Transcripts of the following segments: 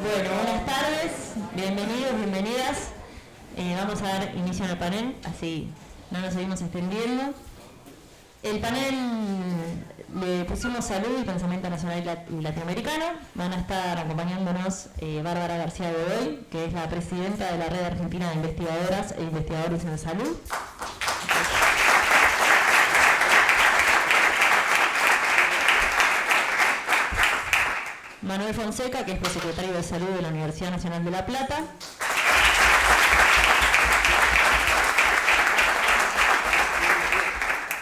Bueno, buenas tardes, bienvenidos, bienvenidas. Vamos a dar inicio al panel, así no nos seguimos extendiendo. El panel le pusimos salud y pensamiento nacional y latinoamericano. Van a estar acompañándonos Bárbara García Godoy, que es la presidenta de la Red Argentina de Investigadoras e Investigadores en Salud. Manuel Fonseca, que es prosecretario de Salud de la Universidad Nacional de La Plata.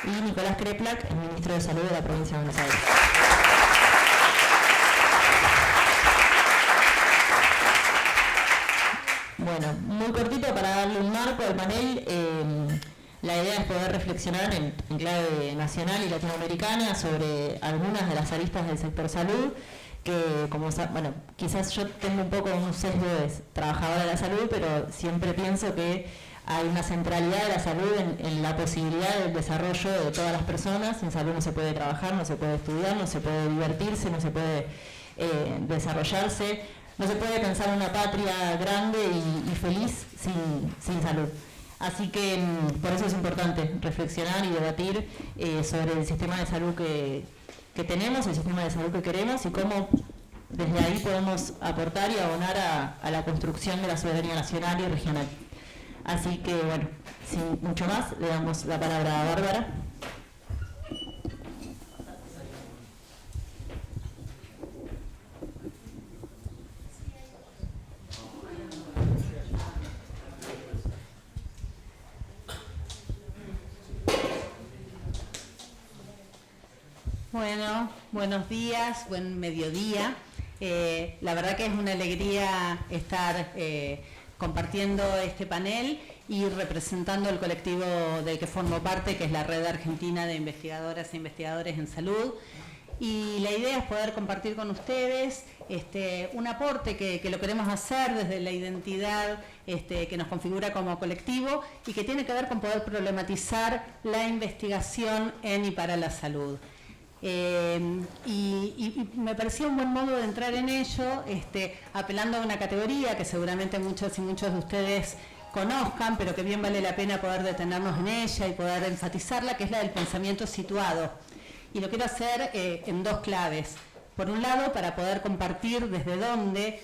Y Nicolás Kreplak, el ministro de Salud de la provincia de Buenos Aires. Bueno, muy cortito para darle un marco al panel. La idea es poder reflexionar en clave nacional y latinoamericana sobre algunas de las aristas del sector salud, que como bueno, quizás yo tengo un poco un sesgo de trabajadora de la salud, pero siempre pienso que hay una centralidad de la salud en la posibilidad del desarrollo de todas las personas. Sin salud no se puede trabajar, no se puede estudiar, no se puede divertirse, no se puede desarrollarse, no se puede pensar una patria grande y feliz sin salud. Así que por eso es importante reflexionar y debatir sobre el sistema de salud que tenemos, el sistema de salud que queremos y cómo desde ahí podemos aportar y abonar a la construcción de la soberanía nacional y regional. Así que, bueno, sin mucho más, le damos la palabra a Bárbara. Bueno, buenos días, buen mediodía. La verdad que es una alegría estar compartiendo este panel y representando el colectivo del que formo parte, que es la Red Argentina de Investigadoras e Investigadores en Salud. Y la idea es poder compartir con ustedes un aporte que lo queremos hacer desde la identidad que nos configura como colectivo y que tiene que ver con poder problematizar la investigación en y para la salud. Y me parecía un buen modo de entrar en ello, apelando a una categoría que seguramente muchos y muchos de ustedes conozcan, pero que bien vale la pena poder detenernos en ella y poder enfatizarla, que es la del pensamiento situado. Y lo quiero hacer en dos claves. Por un lado, para poder compartir desde dónde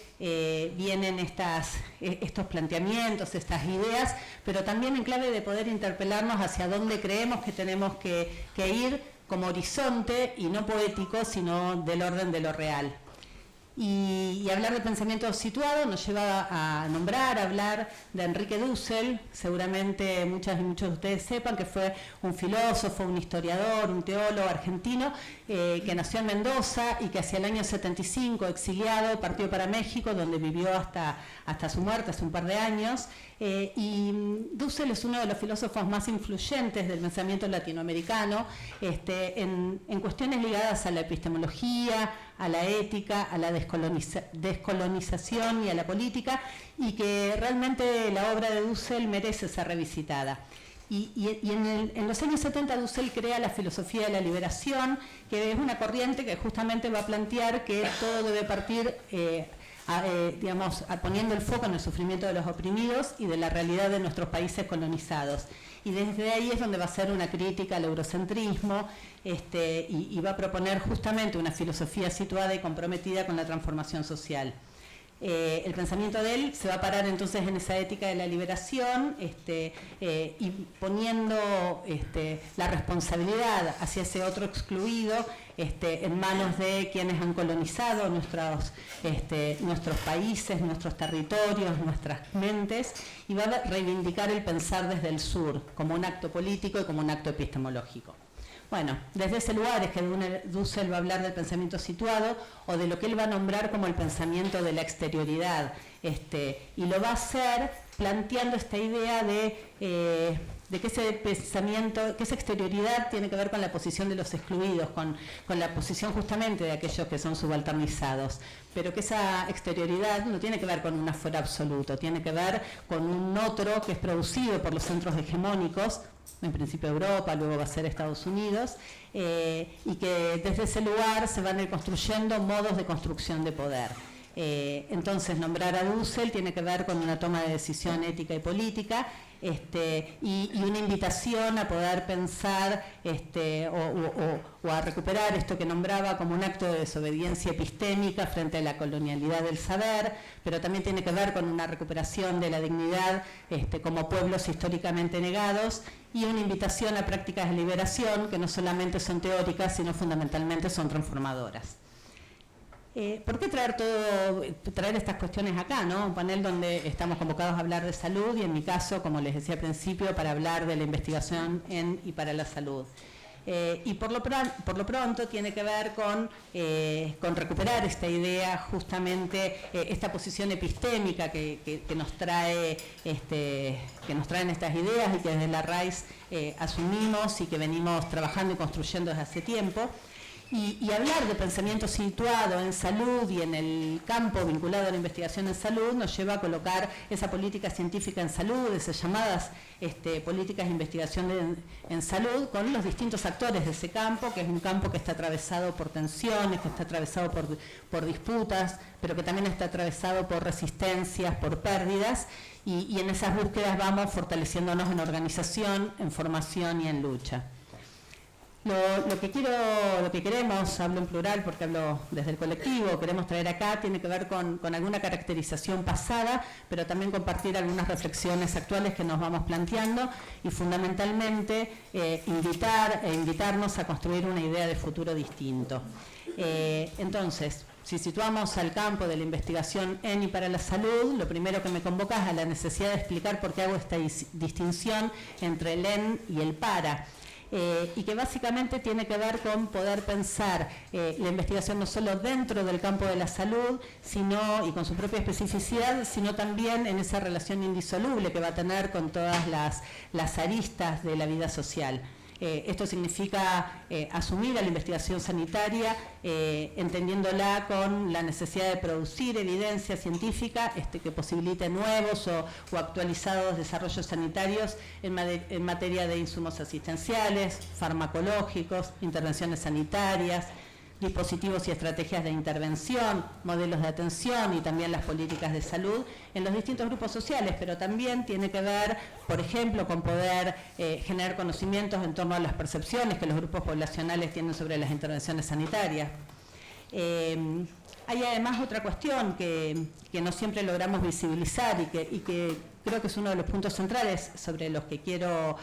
vienen estos planteamientos, estas ideas, pero también en clave de poder interpelarnos hacia dónde creemos que tenemos que ir como horizonte, y no poético, sino del orden de lo real. Y hablar de pensamiento situado nos lleva a hablar de Enrique Dussel. Seguramente muchas y muchos de ustedes sepan que fue un filósofo, un historiador, un teólogo argentino que nació en Mendoza y que hacia el año 75, exiliado, partió para México, donde vivió hasta su muerte, hace un par de años. Y Dussel es uno de los filósofos más influyentes del pensamiento latinoamericano en cuestiones ligadas a la epistemología, a la ética, a la descolonización y a la política, y que realmente la obra de Dussel merece ser revisitada. Y en los años 70 Dussel crea la filosofía de la liberación, que es una corriente que justamente va a plantear que todo debe partir poniendo el foco en el sufrimiento de los oprimidos y de la realidad de nuestros países colonizados. Y desde ahí es donde va a ser una crítica al eurocentrismo y va a proponer justamente una filosofía situada y comprometida con la transformación social. El pensamiento de él se va a parar entonces en esa ética de la liberación y poniendo la responsabilidad hacia ese otro excluido en manos de quienes han colonizado nuestros países, nuestros territorios, nuestras mentes, y va a reivindicar el pensar desde el sur como un acto político y como un acto epistemológico. Bueno, desde ese lugar es que Dussel va a hablar del pensamiento situado o de lo que él va a nombrar como el pensamiento de la exterioridad, y lo va a hacer planteando esta idea de que ese pensamiento, que esa exterioridad tiene que ver con la posición de los excluidos, con la posición justamente de aquellos que son subalternizados, pero que esa exterioridad no tiene que ver con un afuera absoluto, tiene que ver con un otro que es producido por los centros hegemónicos, en principio Europa, luego va a ser Estados Unidos, y que desde ese lugar se van a ir construyendo modos de construcción de poder. Entonces, nombrar a Dussel tiene que ver con una toma de decisión ética y política, y una invitación a poder pensar o a recuperar esto que nombraba como un acto de desobediencia epistémica frente a la colonialidad del saber, pero también tiene que ver con una recuperación de la dignidad como pueblos históricamente negados, y una invitación a prácticas de liberación que no solamente son teóricas, sino fundamentalmente son transformadoras. ¿Por qué traer estas cuestiones acá, ¿no? Un panel donde estamos convocados a hablar de salud y en mi caso, como les decía al principio, para hablar de la investigación en y para la salud. Y por lo pronto tiene que ver con recuperar esta idea, justamente esta posición epistémica que nos traen estas ideas y que desde la RAIS asumimos y que venimos trabajando y construyendo desde hace tiempo. Y hablar de pensamiento situado en salud y en el campo vinculado a la investigación en salud nos lleva a colocar esa política científica en salud, esas llamadas políticas de investigación en salud, con los distintos actores de ese campo, que es un campo que está atravesado por tensiones, que está atravesado por disputas, pero que también está atravesado por resistencias, por pérdidas, y en esas búsquedas vamos fortaleciéndonos en organización, en formación y en lucha. Lo que queremos, hablo en plural porque hablo desde el colectivo, queremos traer acá, tiene que ver con alguna caracterización pasada, pero también compartir algunas reflexiones actuales que nos vamos planteando y fundamentalmente invitarnos a construir una idea de futuro distinto. Entonces, si situamos al campo de la investigación en y para la salud, lo primero que me convoca es a la necesidad de explicar por qué hago esta distinción entre el en y el para. Y que básicamente tiene que ver con poder pensar la investigación no solo dentro del campo de la salud, y con su propia especificidad, sino también en esa relación indisoluble que va a tener con todas las aristas de la vida social. Esto significa asumir a la investigación sanitaria, entendiéndola con la necesidad de producir evidencia científica que posibilite nuevos o actualizados desarrollos sanitarios en materia de insumos asistenciales, farmacológicos, intervenciones sanitarias, dispositivos y estrategias de intervención, modelos de atención y también las políticas de salud en los distintos grupos sociales, pero también tiene que ver, por ejemplo, con poder generar conocimientos en torno a las percepciones que los grupos poblacionales tienen sobre las intervenciones sanitarias. Hay además otra cuestión que no siempre logramos visibilizar y que creo que es uno de los puntos centrales sobre los que quiero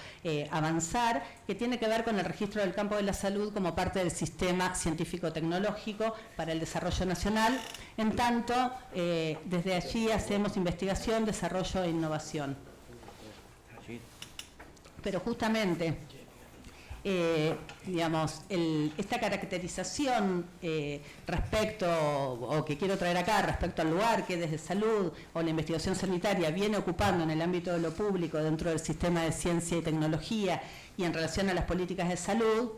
avanzar, que tiene que ver con el registro del campo de la salud como parte del sistema científico-tecnológico para el desarrollo nacional. En tanto, desde allí hacemos investigación, desarrollo e innovación. Pero justamente, esta caracterización o que quiero traer acá respecto al lugar que desde salud o la investigación sanitaria viene ocupando en el ámbito de lo público dentro del sistema de ciencia y tecnología y en relación a las políticas de salud,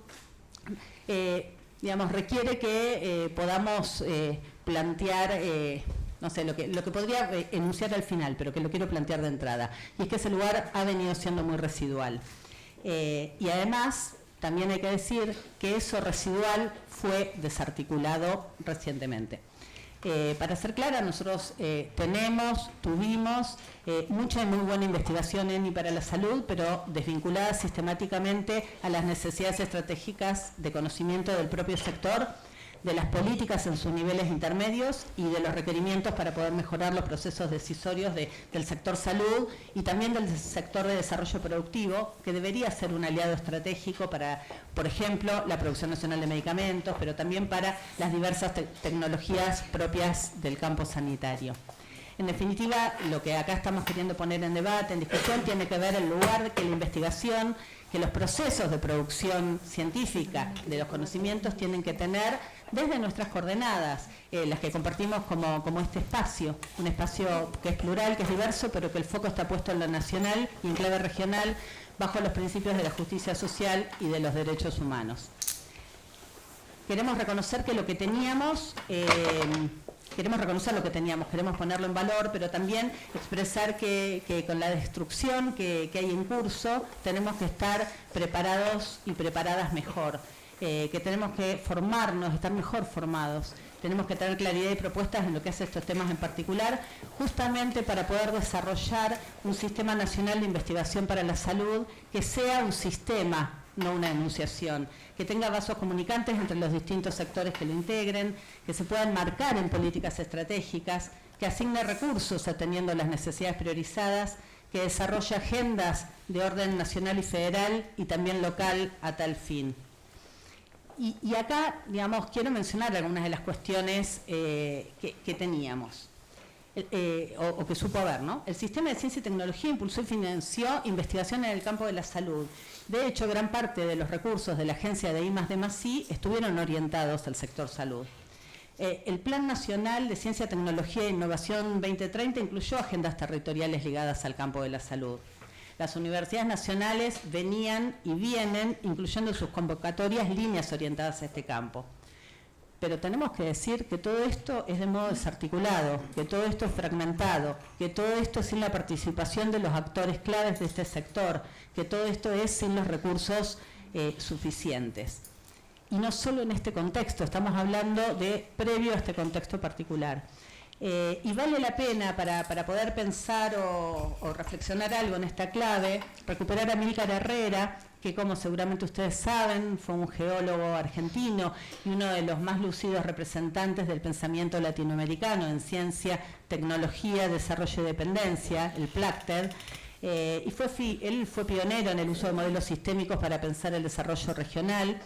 requiere que podamos plantear lo que podría enunciar al final, pero que lo quiero plantear de entrada, y es que ese lugar ha venido siendo muy residual. Y además, también hay que decir que eso residual fue desarticulado recientemente. Para ser clara, nosotros tuvimos mucha y muy buena investigación en y para la salud, pero desvinculada sistemáticamente a las necesidades estratégicas de conocimiento del propio sector, de las políticas en sus niveles intermedios y de los requerimientos para poder mejorar los procesos decisorios del sector salud y también del sector de desarrollo productivo, que debería ser un aliado estratégico para, por ejemplo, la producción nacional de medicamentos, pero también para las diversas tecnologías propias del campo sanitario. En definitiva, lo que acá estamos queriendo poner en debate, en discusión, tiene que ver el lugar que la investigación, que los procesos de producción científica de los conocimientos tienen que tener desde nuestras coordenadas, las que compartimos como este espacio, un espacio que es plural, que es diverso, pero que el foco está puesto en lo nacional y en clave regional, bajo los principios de la justicia social y de los derechos humanos. Queremos reconocer que lo que teníamos... Queremos reconocer lo que teníamos, queremos ponerlo en valor, pero también expresar que con la destrucción que hay en curso tenemos que estar preparados y preparadas mejor, que tenemos que formarnos, estar mejor formados, tenemos que tener claridad y propuestas en lo que hace estos temas en particular, justamente para poder desarrollar un sistema nacional de investigación para la salud que sea un sistema, no una enunciación, que tenga vasos comunicantes entre los distintos sectores que lo integren, que se puedan marcar en políticas estratégicas, que asigne recursos atendiendo las necesidades priorizadas, que desarrolle agendas de orden nacional y federal y también local a tal fin. Y acá, digamos, quiero mencionar algunas de las cuestiones que teníamos, o que supo haber, ¿no? El sistema de ciencia y tecnología impulsó y financió investigación en el campo de la salud. De hecho, gran parte de los recursos de la agencia de I+D+I estuvieron orientados al sector salud. El Plan Nacional de Ciencia, Tecnología e Innovación 2030 incluyó agendas territoriales ligadas al campo de la salud. Las universidades nacionales venían y vienen incluyendo en sus convocatorias líneas orientadas a este campo. Pero tenemos que decir que todo esto es de modo desarticulado, que todo esto es fragmentado, que todo esto es sin la participación de los actores claves de este sector, que todo esto es sin los recursos suficientes. Y no solo en este contexto, estamos hablando de previo a este contexto particular. Y vale la pena para poder pensar o reflexionar algo en esta clave, recuperar a Amílcar Herrera, que como seguramente ustedes saben, fue un geólogo argentino y uno de los más lucidos representantes del pensamiento latinoamericano en ciencia, tecnología, desarrollo y dependencia, el PLACTED, y él fue pionero en el uso de modelos sistémicos para pensar el desarrollo regional,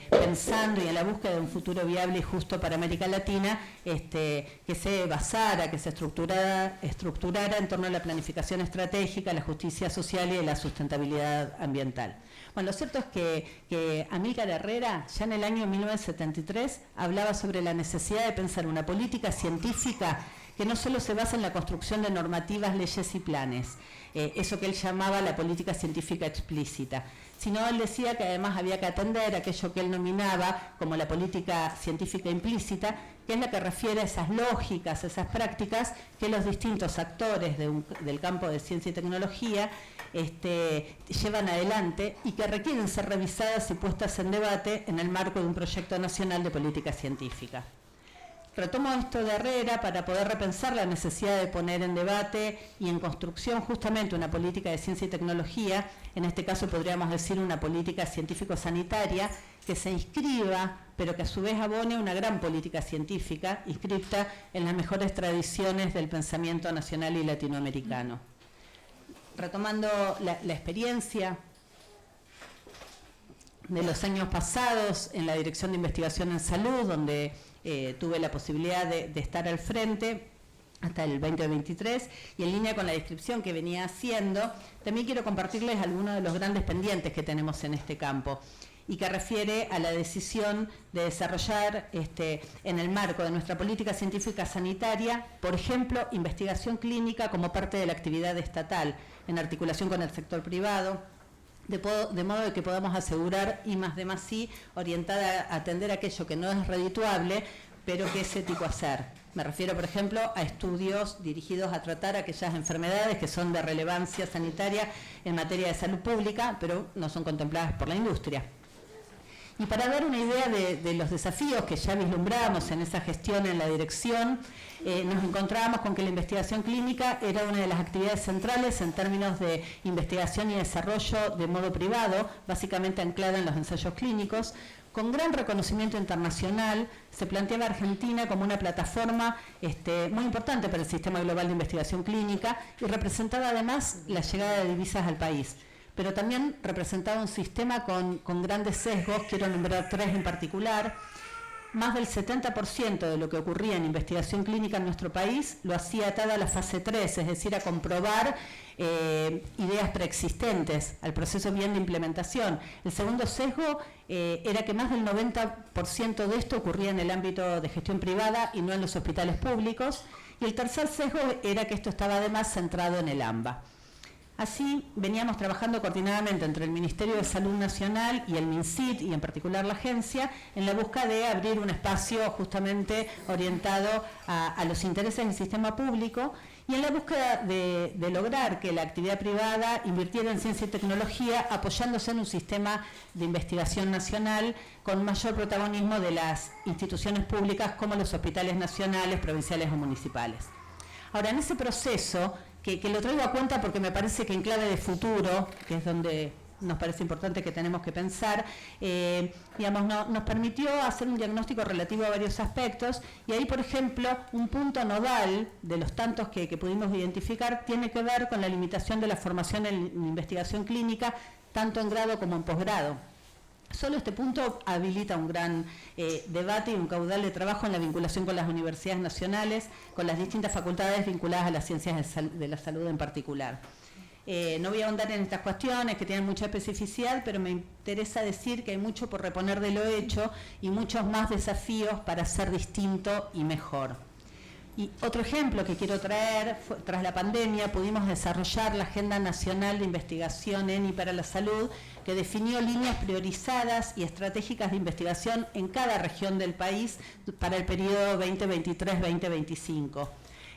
pensando y en la búsqueda de un futuro viable y justo para América Latina, que se basara, que se estructurara en torno a la planificación estratégica, la justicia social y la sustentabilidad ambiental. Bueno, lo cierto es que Amílcar Herrera ya en el año 1973 hablaba sobre la necesidad de pensar una política científica que no solo se basa en la construcción de normativas, leyes y planes, eso que él llamaba la política científica explícita, sino él decía que además había que atender aquello que él nominaba como la política científica implícita, que es la que refiere a esas lógicas, esas prácticas que los distintos actores del campo de ciencia y tecnología llevan adelante y que requieren ser revisadas y puestas en debate en el marco de un proyecto nacional de política científica. Retomo esto de Herrera para poder repensar la necesidad de poner en debate y en construcción justamente una política de ciencia y tecnología, en este caso podríamos decir una política científico-sanitaria que se inscriba, pero que a su vez abone una gran política científica inscripta en las mejores tradiciones del pensamiento nacional y latinoamericano. Retomando la experiencia de los años pasados en la Dirección de Investigación en Salud, donde tuve la posibilidad de estar al frente hasta el 2023, y en línea con la descripción que venía haciendo, también quiero compartirles algunos de los grandes pendientes que tenemos en este campo y que refiere a la decisión de desarrollar en el marco de nuestra política científica sanitaria, por ejemplo, investigación clínica como parte de la actividad estatal, en articulación con el sector privado, de modo de que podamos asegurar I+D+I orientada a atender aquello que no es redituable, pero que es ético hacer. Me refiero, por ejemplo, a estudios dirigidos a tratar aquellas enfermedades que son de relevancia sanitaria en materia de salud pública, pero no son contempladas por la industria. Y para dar una idea de los desafíos que ya vislumbramos en esa gestión en la dirección, nos encontrábamos con que la investigación clínica era una de las actividades centrales en términos de investigación y desarrollo de modo privado, básicamente anclada en los ensayos clínicos. Con gran reconocimiento internacional, se planteaba Argentina como una plataforma muy importante para el sistema global de investigación clínica y representaba además la llegada de divisas al país. Pero también representaba un sistema con grandes sesgos, quiero nombrar tres en particular. Más del 70% de lo que ocurría en investigación clínica en nuestro país lo hacía atada a la fase 3, es decir, a comprobar ideas preexistentes, al proceso bien de implementación. El segundo sesgo era que más del 90% de esto ocurría en el ámbito de gestión privada y no en los hospitales públicos. Y el tercer sesgo era que esto estaba además centrado en el AMBA. Así, veníamos trabajando coordinadamente entre el Ministerio de Salud Nacional y el MinSit, y en particular la agencia, en la búsqueda de abrir un espacio justamente orientado a los intereses del sistema público y en la búsqueda de lograr que la actividad privada invirtiera en ciencia y tecnología apoyándose en un sistema de investigación nacional con mayor protagonismo de las instituciones públicas como los hospitales nacionales, provinciales o municipales. Ahora, en ese proceso, que lo traigo a cuenta porque me parece que en clave de futuro, que es donde nos parece importante que tenemos que pensar, nos permitió hacer un diagnóstico relativo a varios aspectos, y ahí, por ejemplo, un punto nodal de los tantos que pudimos identificar tiene que ver con la limitación de la formación en investigación clínica, tanto en grado como en posgrado. Solo este punto habilita un gran debate y un caudal de trabajo en la vinculación con las universidades nacionales, con las distintas facultades vinculadas a las ciencias de la salud en particular. No voy a ahondar en estas cuestiones que tienen mucha especificidad, pero me interesa decir que hay mucho por reponer de lo hecho y muchos más desafíos para ser distinto y mejor. Y otro ejemplo que quiero traer, tras la pandemia pudimos desarrollar la Agenda Nacional de Investigación en y para la Salud, que definió líneas priorizadas y estratégicas de investigación en cada región del país para el periodo 2023-2025.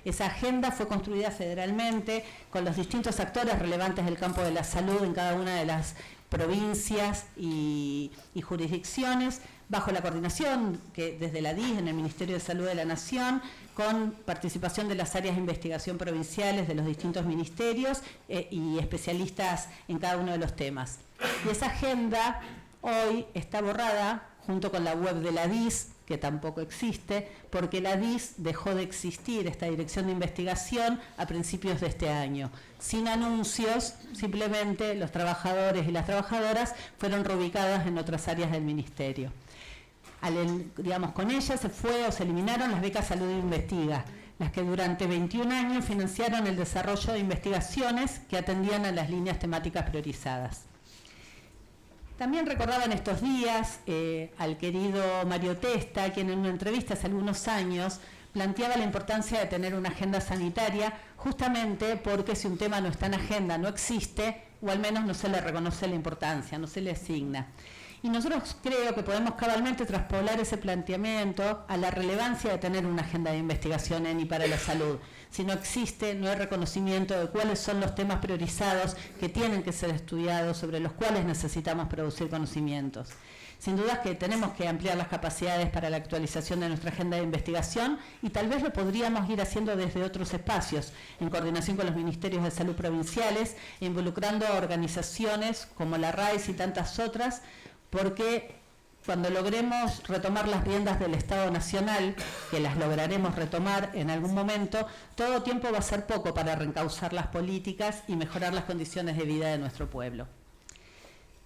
Esa agenda fue construida federalmente con los distintos actores relevantes del campo de la salud en cada una de las provincias y jurisdicciones, bajo la coordinación que desde la DIS, en el Ministerio de Salud de la Nación, con participación de las áreas de investigación provinciales de los distintos ministerios y especialistas en cada uno de los temas. Y esa agenda hoy está borrada junto con la web de la DIS, que tampoco existe, porque la DIS dejó de existir, esta dirección de investigación, a principios de este año. Sin anuncios, simplemente los trabajadores y las trabajadoras fueron reubicadas en otras áreas del ministerio. Con ella se eliminaron las becas Salud Investiga, las que durante 21 años financiaron el desarrollo de investigaciones que atendían a las líneas temáticas priorizadas. También recordaba en estos días al querido Mario Testa, quien en una entrevista hace algunos años planteaba la importancia de tener una agenda sanitaria, justamente porque si un tema no está en agenda, no existe, o al menos no se le reconoce la importancia, no se le asigna. Y nosotros creo que podemos cabalmente traspolar ese planteamiento a la relevancia de tener una agenda de investigación en y para la salud. Si no existe, no hay reconocimiento de cuáles son los temas priorizados que tienen que ser estudiados, sobre los cuales necesitamos producir conocimientos. Sin duda que tenemos que ampliar las capacidades para la actualización de nuestra agenda de investigación, y tal vez lo podríamos ir haciendo desde otros espacios, en coordinación con los ministerios de salud provinciales, involucrando a organizaciones como la RAIS y tantas otras, porque cuando logremos retomar las riendas del Estado Nacional, que las lograremos retomar en algún momento, todo tiempo va a ser poco para reencauzar las políticas y mejorar las condiciones de vida de nuestro pueblo.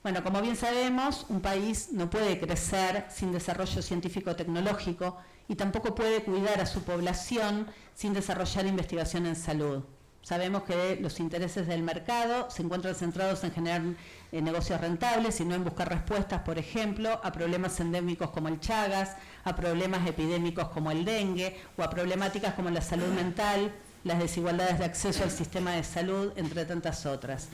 Bueno, como bien sabemos, un país no puede crecer sin desarrollo científico-tecnológico y tampoco puede cuidar a su población sin desarrollar investigación en salud. Sabemos que los intereses del mercado se encuentran centrados en generar negocios rentables y no en buscar respuestas, por ejemplo, a problemas endémicos como el Chagas, a problemas epidémicos como el dengue o a problemáticas como la salud mental, las desigualdades de acceso al sistema de salud, entre tantas otras.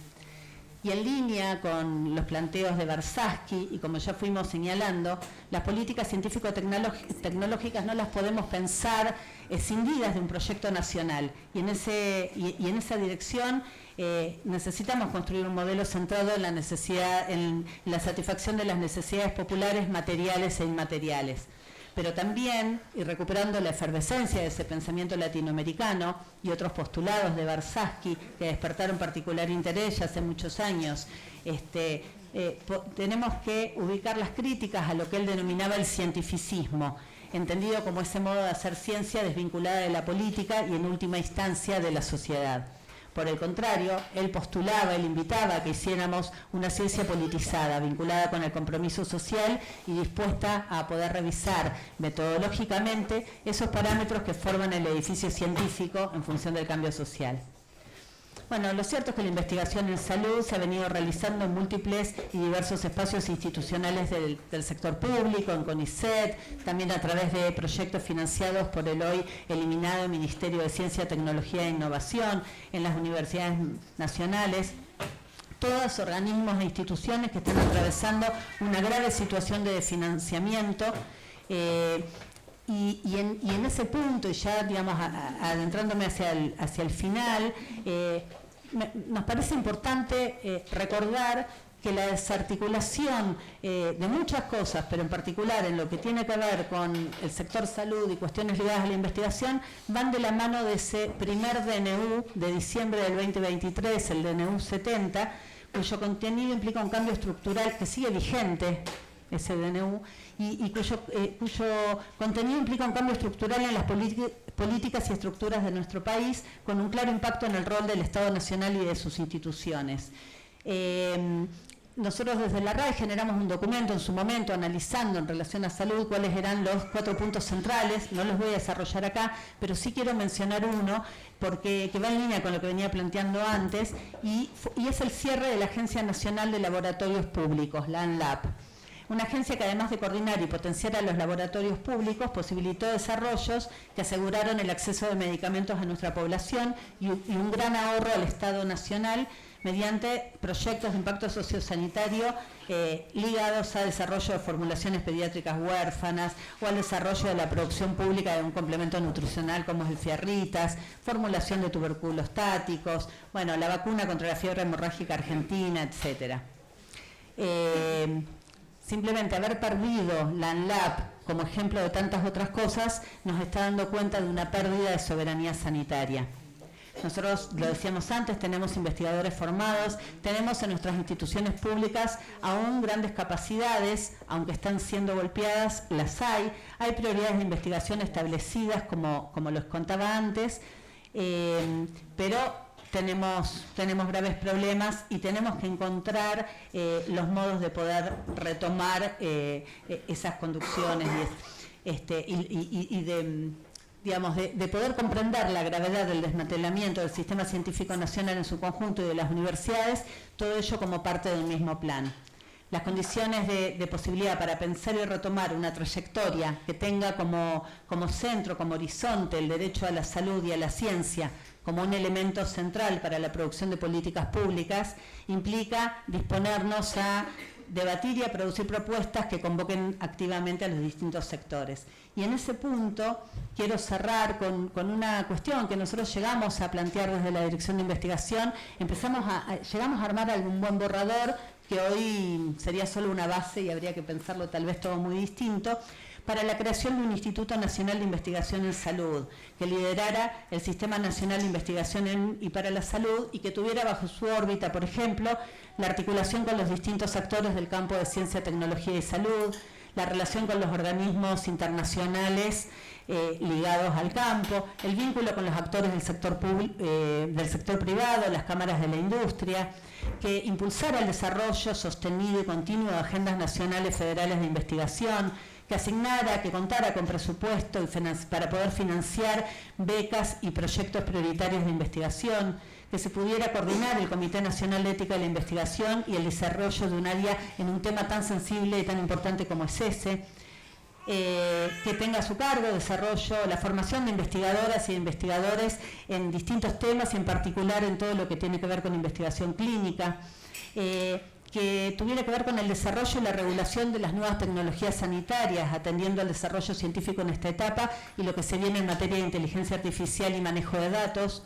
Y en línea con los planteos de Barsasky, y como ya fuimos señalando, las políticas científico-tecnológicas no las podemos pensar escindidas de un proyecto nacional. Y en esa dirección necesitamos construir un modelo centrado en en la satisfacción de las necesidades populares, materiales e inmateriales. Pero también, y recuperando la efervescencia de ese pensamiento latinoamericano y otros postulados de Barsasky que despertaron particular interés ya hace muchos años, tenemos que ubicar las críticas a lo que él denominaba el cientificismo, entendido como ese modo de hacer ciencia desvinculada de la política y en última instancia de la sociedad. Por el contrario, él invitaba a que hiciéramos una ciencia politizada, vinculada con el compromiso social y dispuesta a poder revisar metodológicamente esos parámetros que forman el edificio científico en función del cambio social. Bueno, lo cierto es que la investigación en salud se ha venido realizando en múltiples y diversos espacios institucionales del sector público, en CONICET, también a través de proyectos financiados por el hoy eliminado Ministerio de Ciencia, Tecnología e Innovación, en las universidades nacionales. Todos organismos e instituciones que están atravesando una grave situación de desfinanciamiento. Y en ese punto, y ya digamos adentrándome hacia el final, nos parece importante recordar que la desarticulación de muchas cosas, pero en particular en lo que tiene que ver con el sector salud y cuestiones ligadas a la investigación, van de la mano de ese primer DNU de diciembre del 2023, el DNU 70, cuyo contenido implica un cambio estructural que sigue vigente, ese DNU, y cuyo contenido implica un cambio estructural en las políticas y estructuras de nuestro país, con un claro impacto en el rol del Estado Nacional y de sus instituciones. Nosotros desde la RAE generamos un documento en su momento analizando en relación a salud cuáles eran los 4 puntos centrales. No los voy a desarrollar acá, pero sí quiero mencionar uno porque que va en línea con lo que venía planteando antes, y es el cierre de la Agencia Nacional de Laboratorios Públicos, la ANLAP. Una agencia que además de coordinar y potenciar a los laboratorios públicos, posibilitó desarrollos que aseguraron el acceso de medicamentos a nuestra población y un gran ahorro al Estado Nacional mediante proyectos de impacto sociosanitario ligados a desarrollo de formulaciones pediátricas huérfanas o al desarrollo de la producción pública de un complemento nutricional como es el Fierritas, formulación de tubérculostáticos, bueno, la vacuna contra la fiebre hemorrágica argentina, etcétera. Simplemente haber perdido la ANLAP como ejemplo de tantas otras cosas nos está dando cuenta de una pérdida de soberanía sanitaria. Nosotros, lo decíamos antes, tenemos investigadores formados, tenemos en nuestras instituciones públicas aún grandes capacidades, aunque están siendo golpeadas, las hay prioridades de investigación establecidas, como les contaba antes, pero tenemos graves problemas y tenemos que encontrar los modos de poder retomar esas conducciones y de poder comprender la gravedad del desmantelamiento del sistema científico nacional en su conjunto y de las universidades, todo ello como parte de un mismo plan. Las condiciones de posibilidad para pensar y retomar una trayectoria que tenga como centro, como horizonte, el derecho a la salud y a la ciencia como un elemento central para la producción de políticas públicas, implica disponernos a debatir y a producir propuestas que convoquen activamente a los distintos sectores. Y en ese punto quiero cerrar con una cuestión que nosotros llegamos a plantear desde la Dirección de Investigación. Llegamos a armar algún buen borrador, que hoy sería solo una base y habría que pensarlo tal vez todo muy distinto, para la creación de un Instituto Nacional de Investigación en Salud, que liderara el Sistema Nacional de Investigación y para la Salud y que tuviera bajo su órbita, por ejemplo, la articulación con los distintos actores del campo de ciencia, tecnología y salud, la relación con los organismos internacionales ligados al campo, el vínculo con los actores del sector privado, las cámaras de la industria, que impulsara el desarrollo sostenido y continuo de agendas nacionales federales de investigación, que asignara, que contara con presupuesto para poder financiar becas y proyectos prioritarios de investigación, que se pudiera coordinar el Comité Nacional de Ética de la Investigación y el desarrollo de un área en un tema tan sensible y tan importante como es ese, que tenga a su cargo desarrollo, la formación de investigadoras y de investigadores en distintos temas y en particular en todo lo que tiene que ver con investigación clínica, que tuviera que ver con el desarrollo y la regulación de las nuevas tecnologías sanitarias, atendiendo al desarrollo científico en esta etapa y lo que se viene en materia de inteligencia artificial y manejo de datos,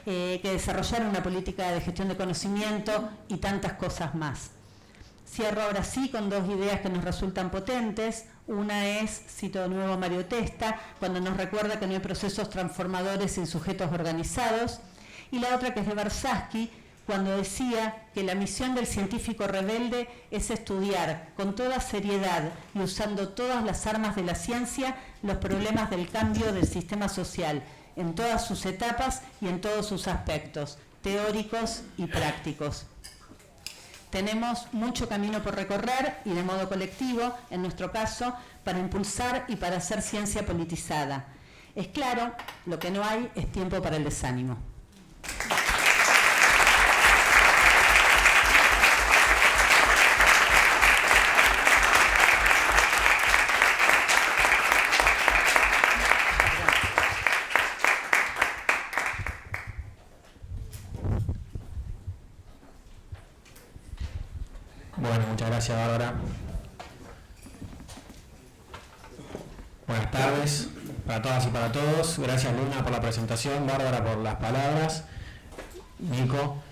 que desarrollara una política de gestión de conocimiento y tantas cosas más. Cierro ahora sí con 2 ideas que nos resultan potentes. Una es, cito de nuevo a Mario Testa, cuando nos recuerda que no hay procesos transformadores sin sujetos organizados, y la otra que es de Barsaski, cuando decía que la misión del científico rebelde es estudiar con toda seriedad y usando todas las armas de la ciencia los problemas del cambio del sistema social, en todas sus etapas y en todos sus aspectos, teóricos y prácticos. Tenemos mucho camino por recorrer y de modo colectivo, en nuestro caso, para impulsar y para hacer ciencia politizada. Es claro, lo que no hay es tiempo para el desánimo. Muchas gracias, Bárbara. Buenas tardes para todas y para todos. Gracias, Luna, por la presentación, Bárbara por las palabras, Nico.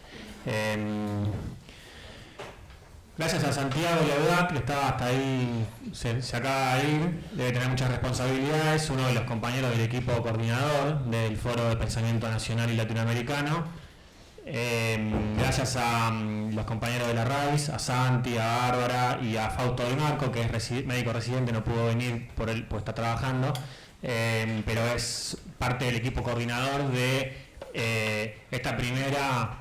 Gracias a Santiago Laudat, que estaba hasta ahí, se acaba de ir, debe tener muchas responsabilidades, uno de los compañeros del equipo coordinador del Foro de Pensamiento Nacional y Latinoamericano. Gracias a los compañeros de la RAIS, a Santi, a Bárbara y a Fausto Del Marco, que es médico residente, no pudo venir pues está trabajando, pero es parte del equipo coordinador de esta primera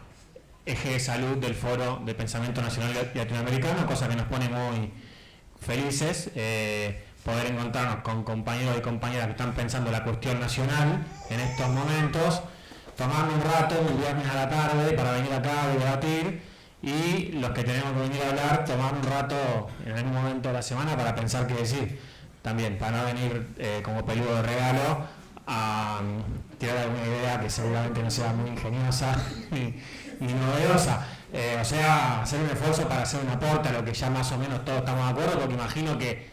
eje de salud del Foro de Pensamiento Nacional y Latinoamericano, cosa que nos pone muy felices, poder encontrarnos con compañeros y compañeras que están pensando la cuestión nacional en estos momentos, tomando un rato, un viernes a la tarde, para venir acá a debatir, y los que tenemos que venir a hablar, tomar un rato en algún momento de la semana para pensar qué decir, también, para no venir como peludo de regalo a tirar alguna idea que seguramente no sea muy ingeniosa ni novedosa, o sea, hacer un esfuerzo para hacer un aporte a lo que ya más o menos todos estamos de acuerdo, porque imagino que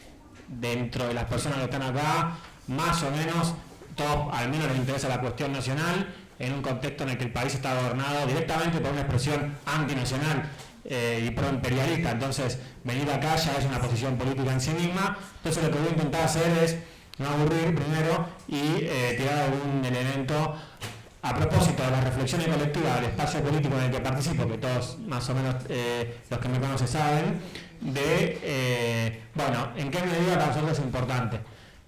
dentro de las personas que están acá, más o menos, todos al menos les interesa la cuestión nacional, en un contexto en el que el país está gobernado directamente por una expresión antinacional y proimperialista. Entonces, venir acá ya es una posición política en sí misma. Entonces, lo que voy a intentar hacer es no aburrir primero y tirar algún elemento a propósito de las reflexiones colectivas del espacio político en el que participo, que todos más o menos los que me conocen saben, de, bueno, en qué medida para nosotros es importante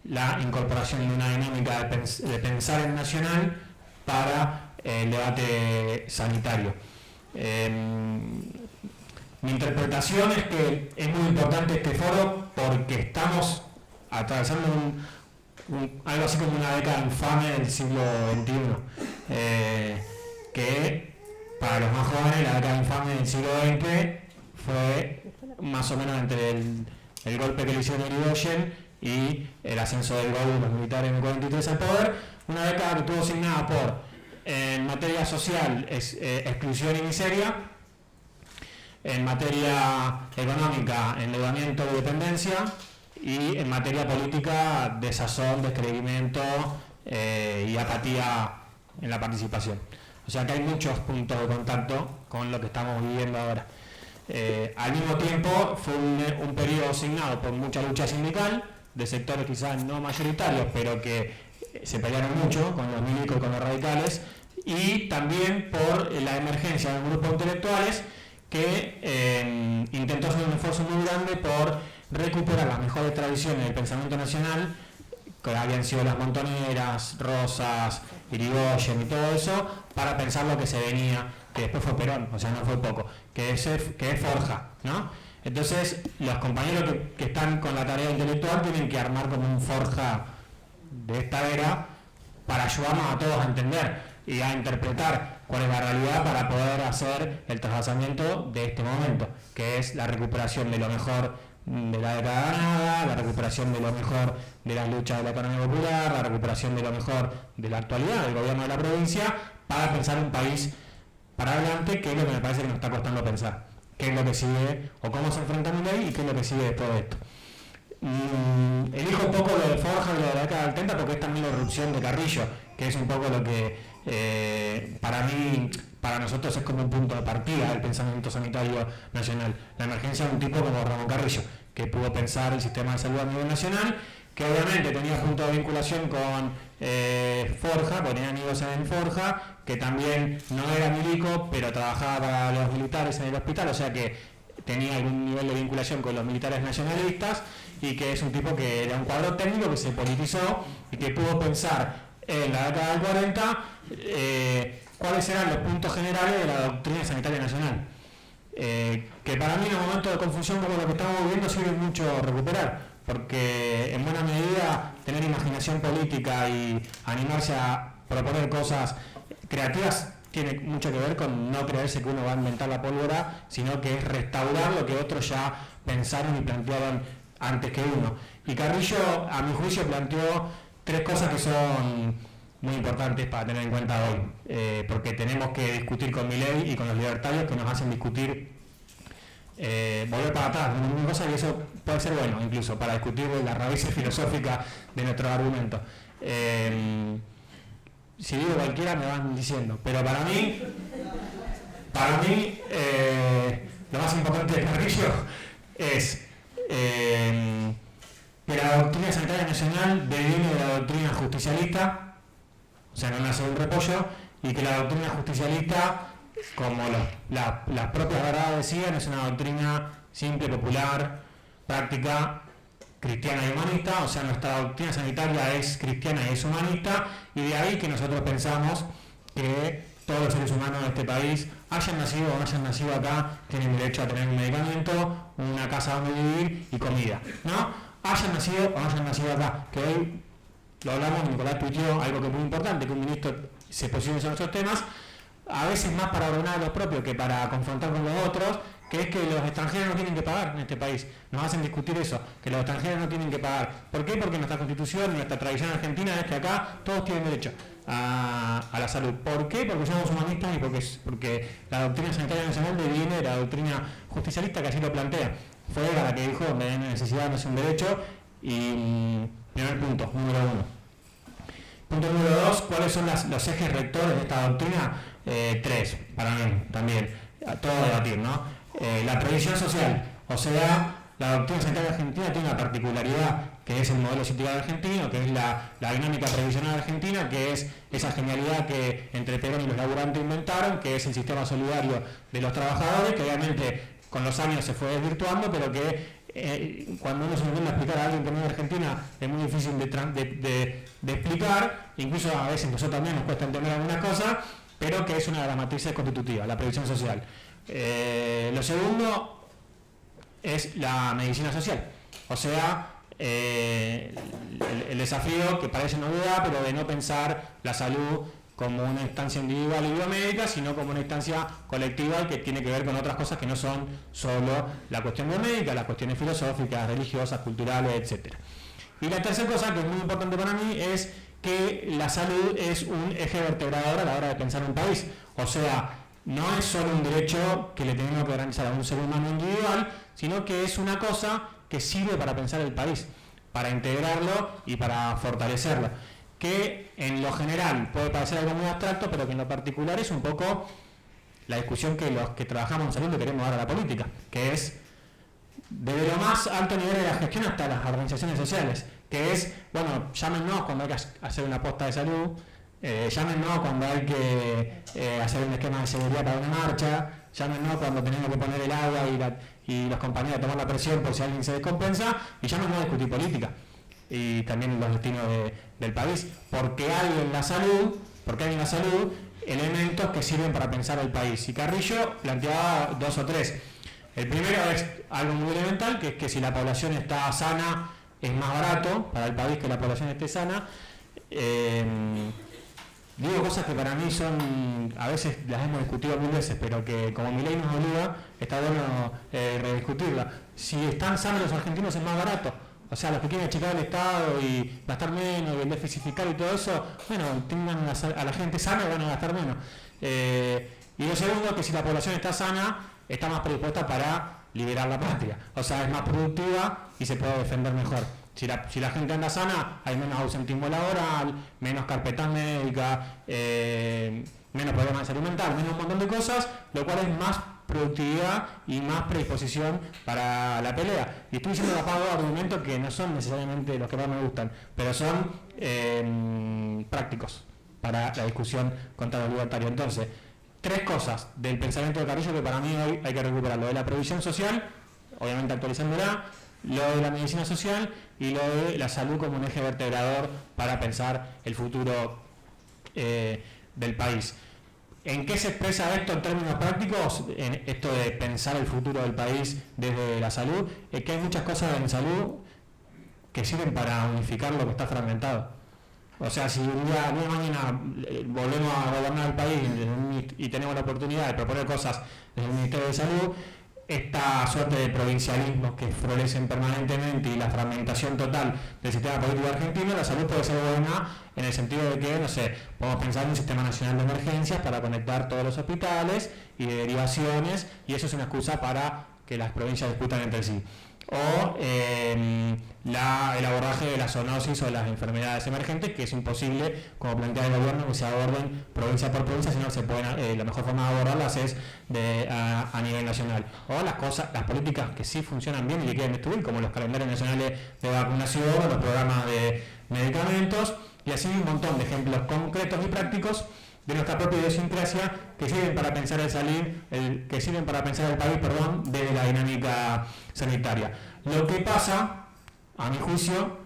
la incorporación de una dinámica de pensar en nacional para el debate sanitario. Mi interpretación es que es muy importante este foro porque estamos atravesando algo así como una década infame del siglo XXI, que para los más jóvenes la década infame del siglo XX fue más o menos entre el golpe que le hicieron a Irigoyen y el ascenso del GOU de los militares en el 43 al poder, una década que estuvo asignada por, en materia social, exclusión y miseria, en materia económica, endeudamiento y dependencia, y en materia política, desazón, descreimiento y apatía en la participación. O sea que hay muchos puntos de contacto con lo que estamos viviendo ahora. Al mismo tiempo fue un periodo asignado por mucha lucha sindical, de sectores quizás no mayoritarios, pero que se pelearon mucho con los milicos y con los radicales, y también por la emergencia de un grupo de intelectuales que intentó hacer un esfuerzo muy grande por recuperar las mejores tradiciones del pensamiento nacional, que habían sido las Montoneras, Rosas, Irigoyen y todo eso, para pensar lo que se venía, que después fue Perón, o sea, no fue poco, que es Forja, ¿no? Entonces, los compañeros que están con la tarea intelectual tienen que armar como un Forja de esta era para ayudarnos a todos a entender y a interpretar cuál es la realidad para poder hacer el trasvasamiento de este momento, que es la recuperación de lo mejor de la década ganada, la recuperación de lo mejor de las luchas de la economía popular, la recuperación de lo mejor de la actualidad del gobierno de la provincia, para pensar un país para adelante, que es lo que me parece que nos está costando pensar. ¿Qué es lo que sigue, o cómo se enfrenta mi ley y qué es lo que sigue después de esto? Elijo un poco lo de Forja y lo de la década del 30 porque es también la irrupción de Carrillo, que es un poco lo que para mí, para nosotros es como un punto de partida del pensamiento sanitario nacional. La emergencia de un tipo como Ramón Carrillo, que pudo pensar el sistema de salud a nivel nacional, que obviamente tenía punto de vinculación con Forja, porque tenía amigos en Forja, que también no era milico, pero trabajaba para los militares en el hospital, o sea que tenía algún nivel de vinculación con los militares nacionalistas, y que es un tipo que era un cuadro técnico que se politizó y que pudo pensar en la década del 40 cuáles eran los puntos generales de la doctrina sanitaria nacional. Que para mí en un momento de confusión como lo que estamos viviendo sirve mucho recuperar, porque en buena medida tener imaginación política y animarse a proponer cosas creativas tiene mucho que ver con no creerse que uno va a inventar la pólvora, sino que es restaurar lo que otros ya pensaron y plantearon antes que uno. Y Carrillo, a mi juicio, planteó tres cosas que son muy importantes para tener en cuenta hoy, porque tenemos que discutir con Milei y con los libertarios que nos hacen discutir volver para atrás, una cosa que eso puede ser bueno, incluso para discutir las raíces filosóficas de nuestro argumento. Si digo cualquiera me van diciendo, pero para mí lo más importante de Carrillo es que la doctrina sanitaria nacional deviene de la doctrina justicialista, o sea, no nace de un repollo, y que la doctrina justicialista, como las propias verdades decían, es una doctrina simple, popular, práctica, cristiana y humanista. O sea, nuestra doctrina sanitaria es cristiana y es humanista, y de ahí que nosotros pensamos que todos los seres humanos de este país, hayan nacido o no hayan nacido acá, tienen derecho a tener un medicamento, una casa donde vivir y comida, ¿no? Hayan nacido o no hayan nacido acá, que hoy lo hablamos, Nicolás tuiteó algo que es muy importante, que un ministro se posicione sobre esos temas, a veces más para ordenar a los propios que para confrontar con los otros, que es que los extranjeros no tienen que pagar en este país. Nos hacen discutir eso, que los extranjeros no tienen que pagar. ¿Por qué? Porque nuestra constitución y nuestra tradición argentina es que acá todos tienen derecho a la salud. ¿Por qué? Porque somos humanistas y porque la doctrina sanitaria nacional deviene de la doctrina justicialista, que así lo plantea. Fue la que dijo, me da necesidad, no es un derecho. Y primer punto, número 1. Punto número 2, ¿cuáles son los ejes rectores de esta doctrina? 3, para mí también, a todo debatir, ¿no? La previsión social, o sea, la doctrina sanitaria argentina tiene una particularidad que es el modelo sindical argentino, que es la dinámica previsional argentina, que es esa genialidad que entre Perón y los laburantes inventaron, que es el sistema solidario de los trabajadores, que obviamente con los años se fue desvirtuando, pero que cuando uno se intenta explicar a alguien que no es de Argentina es muy difícil de explicar, incluso a veces nosotros también nos cuesta entender algunas cosas, pero que es una de las matrices constitutivas, la previsión social. Lo segundo es la medicina social, o sea, el desafío que parece novedad, pero de no pensar la salud como una instancia individual y biomédica, sino como una instancia colectiva que tiene que ver con otras cosas que no son solo la cuestión biomédica, las cuestiones filosóficas, religiosas, culturales, etc. Y la tercera cosa que es muy importante para mí es que la salud es un eje vertebrador a la hora de pensar un país. O sea, no es solo un derecho que le tenemos que garantizar a un ser humano individual, sino que es una cosa que sirve para pensar el país, para integrarlo y para fortalecerlo. Que en lo general puede parecer algo muy abstracto, pero que en lo particular es un poco la discusión que los que trabajamos en salud le queremos dar a la política, que es desde lo más alto nivel de la gestión hasta las organizaciones sociales, que es, bueno, llámenos cuando hay que hacer una posta de salud, llámenos cuando hay que hacer un esquema de seguridad para una marcha, llámenos cuando tenemos que poner el agua y los compañeros tomar la presión por si alguien se descompensa, y llámenos a discutir política y también los destinos del país, porque hay en la salud elementos que sirven para pensar el país. Y Carrillo planteaba 2 o 3. El primero es algo muy elemental, que es que si la población está sana, es más barato para el país que la población esté sana. Digo cosas que para mí son, a veces las hemos discutido 1000 veces, pero que como mi ley nos obliga, está bueno rediscutirla. Si están sanos los argentinos es más barato. O sea, los que quieren achicar el Estado y gastar menos, y el déficit fiscal y todo eso, bueno, tengan a la gente sana y van a gastar menos. Y lo segundo, que si la población está sana, está más predispuesta para liberar la patria. O sea, es más productiva y se puede defender mejor. Si la gente anda sana, hay menos ausentismo laboral, menos carpetas médicas, menos problemas de salud mental, menos un montón de cosas, lo cual es más productividad y más predisposición para la pelea. Y estoy diciendo capaz de argumentos que no son necesariamente los que más me gustan, pero son prácticos para la discusión contra lo libertario. Entonces, 3 cosas del pensamiento de Carrillo que para mí hoy hay que recuperar: lo de la previsión social, obviamente actualizándola, lo de la medicina social y lo de la salud como un eje vertebrador para pensar el futuro del país. ¿En qué se expresa esto en términos prácticos? En esto de pensar el futuro del país desde la salud, es que hay muchas cosas en salud que sirven para unificar lo que está fragmentado. O sea, si un día mañana volvemos a gobernar el país y tenemos la oportunidad de proponer cosas desde el Ministerio de Salud, esta suerte de provincialismos que florecen permanentemente y la fragmentación total del sistema político argentino, la salud puede ser buena en el sentido de que, no sé, podemos pensar en un sistema nacional de emergencias para conectar todos los hospitales y de derivaciones, y eso es una excusa para que las provincias disputan entre sí. O el abordaje de la zoonosis o de las enfermedades emergentes, que es imposible, como plantea el gobierno, que se aborden provincia por provincia, sino que se pueden, la mejor forma de abordarlas es a nivel nacional. O las políticas que sí funcionan bien y que quieren destruir, como los calendarios nacionales de vacunación, o los programas de medicamentos, y así un montón de ejemplos concretos y prácticos de nuestra propia idiosincrasia que sirven para pensar el país, desde la dinámica sanitaria. Lo que pasa, a mi juicio,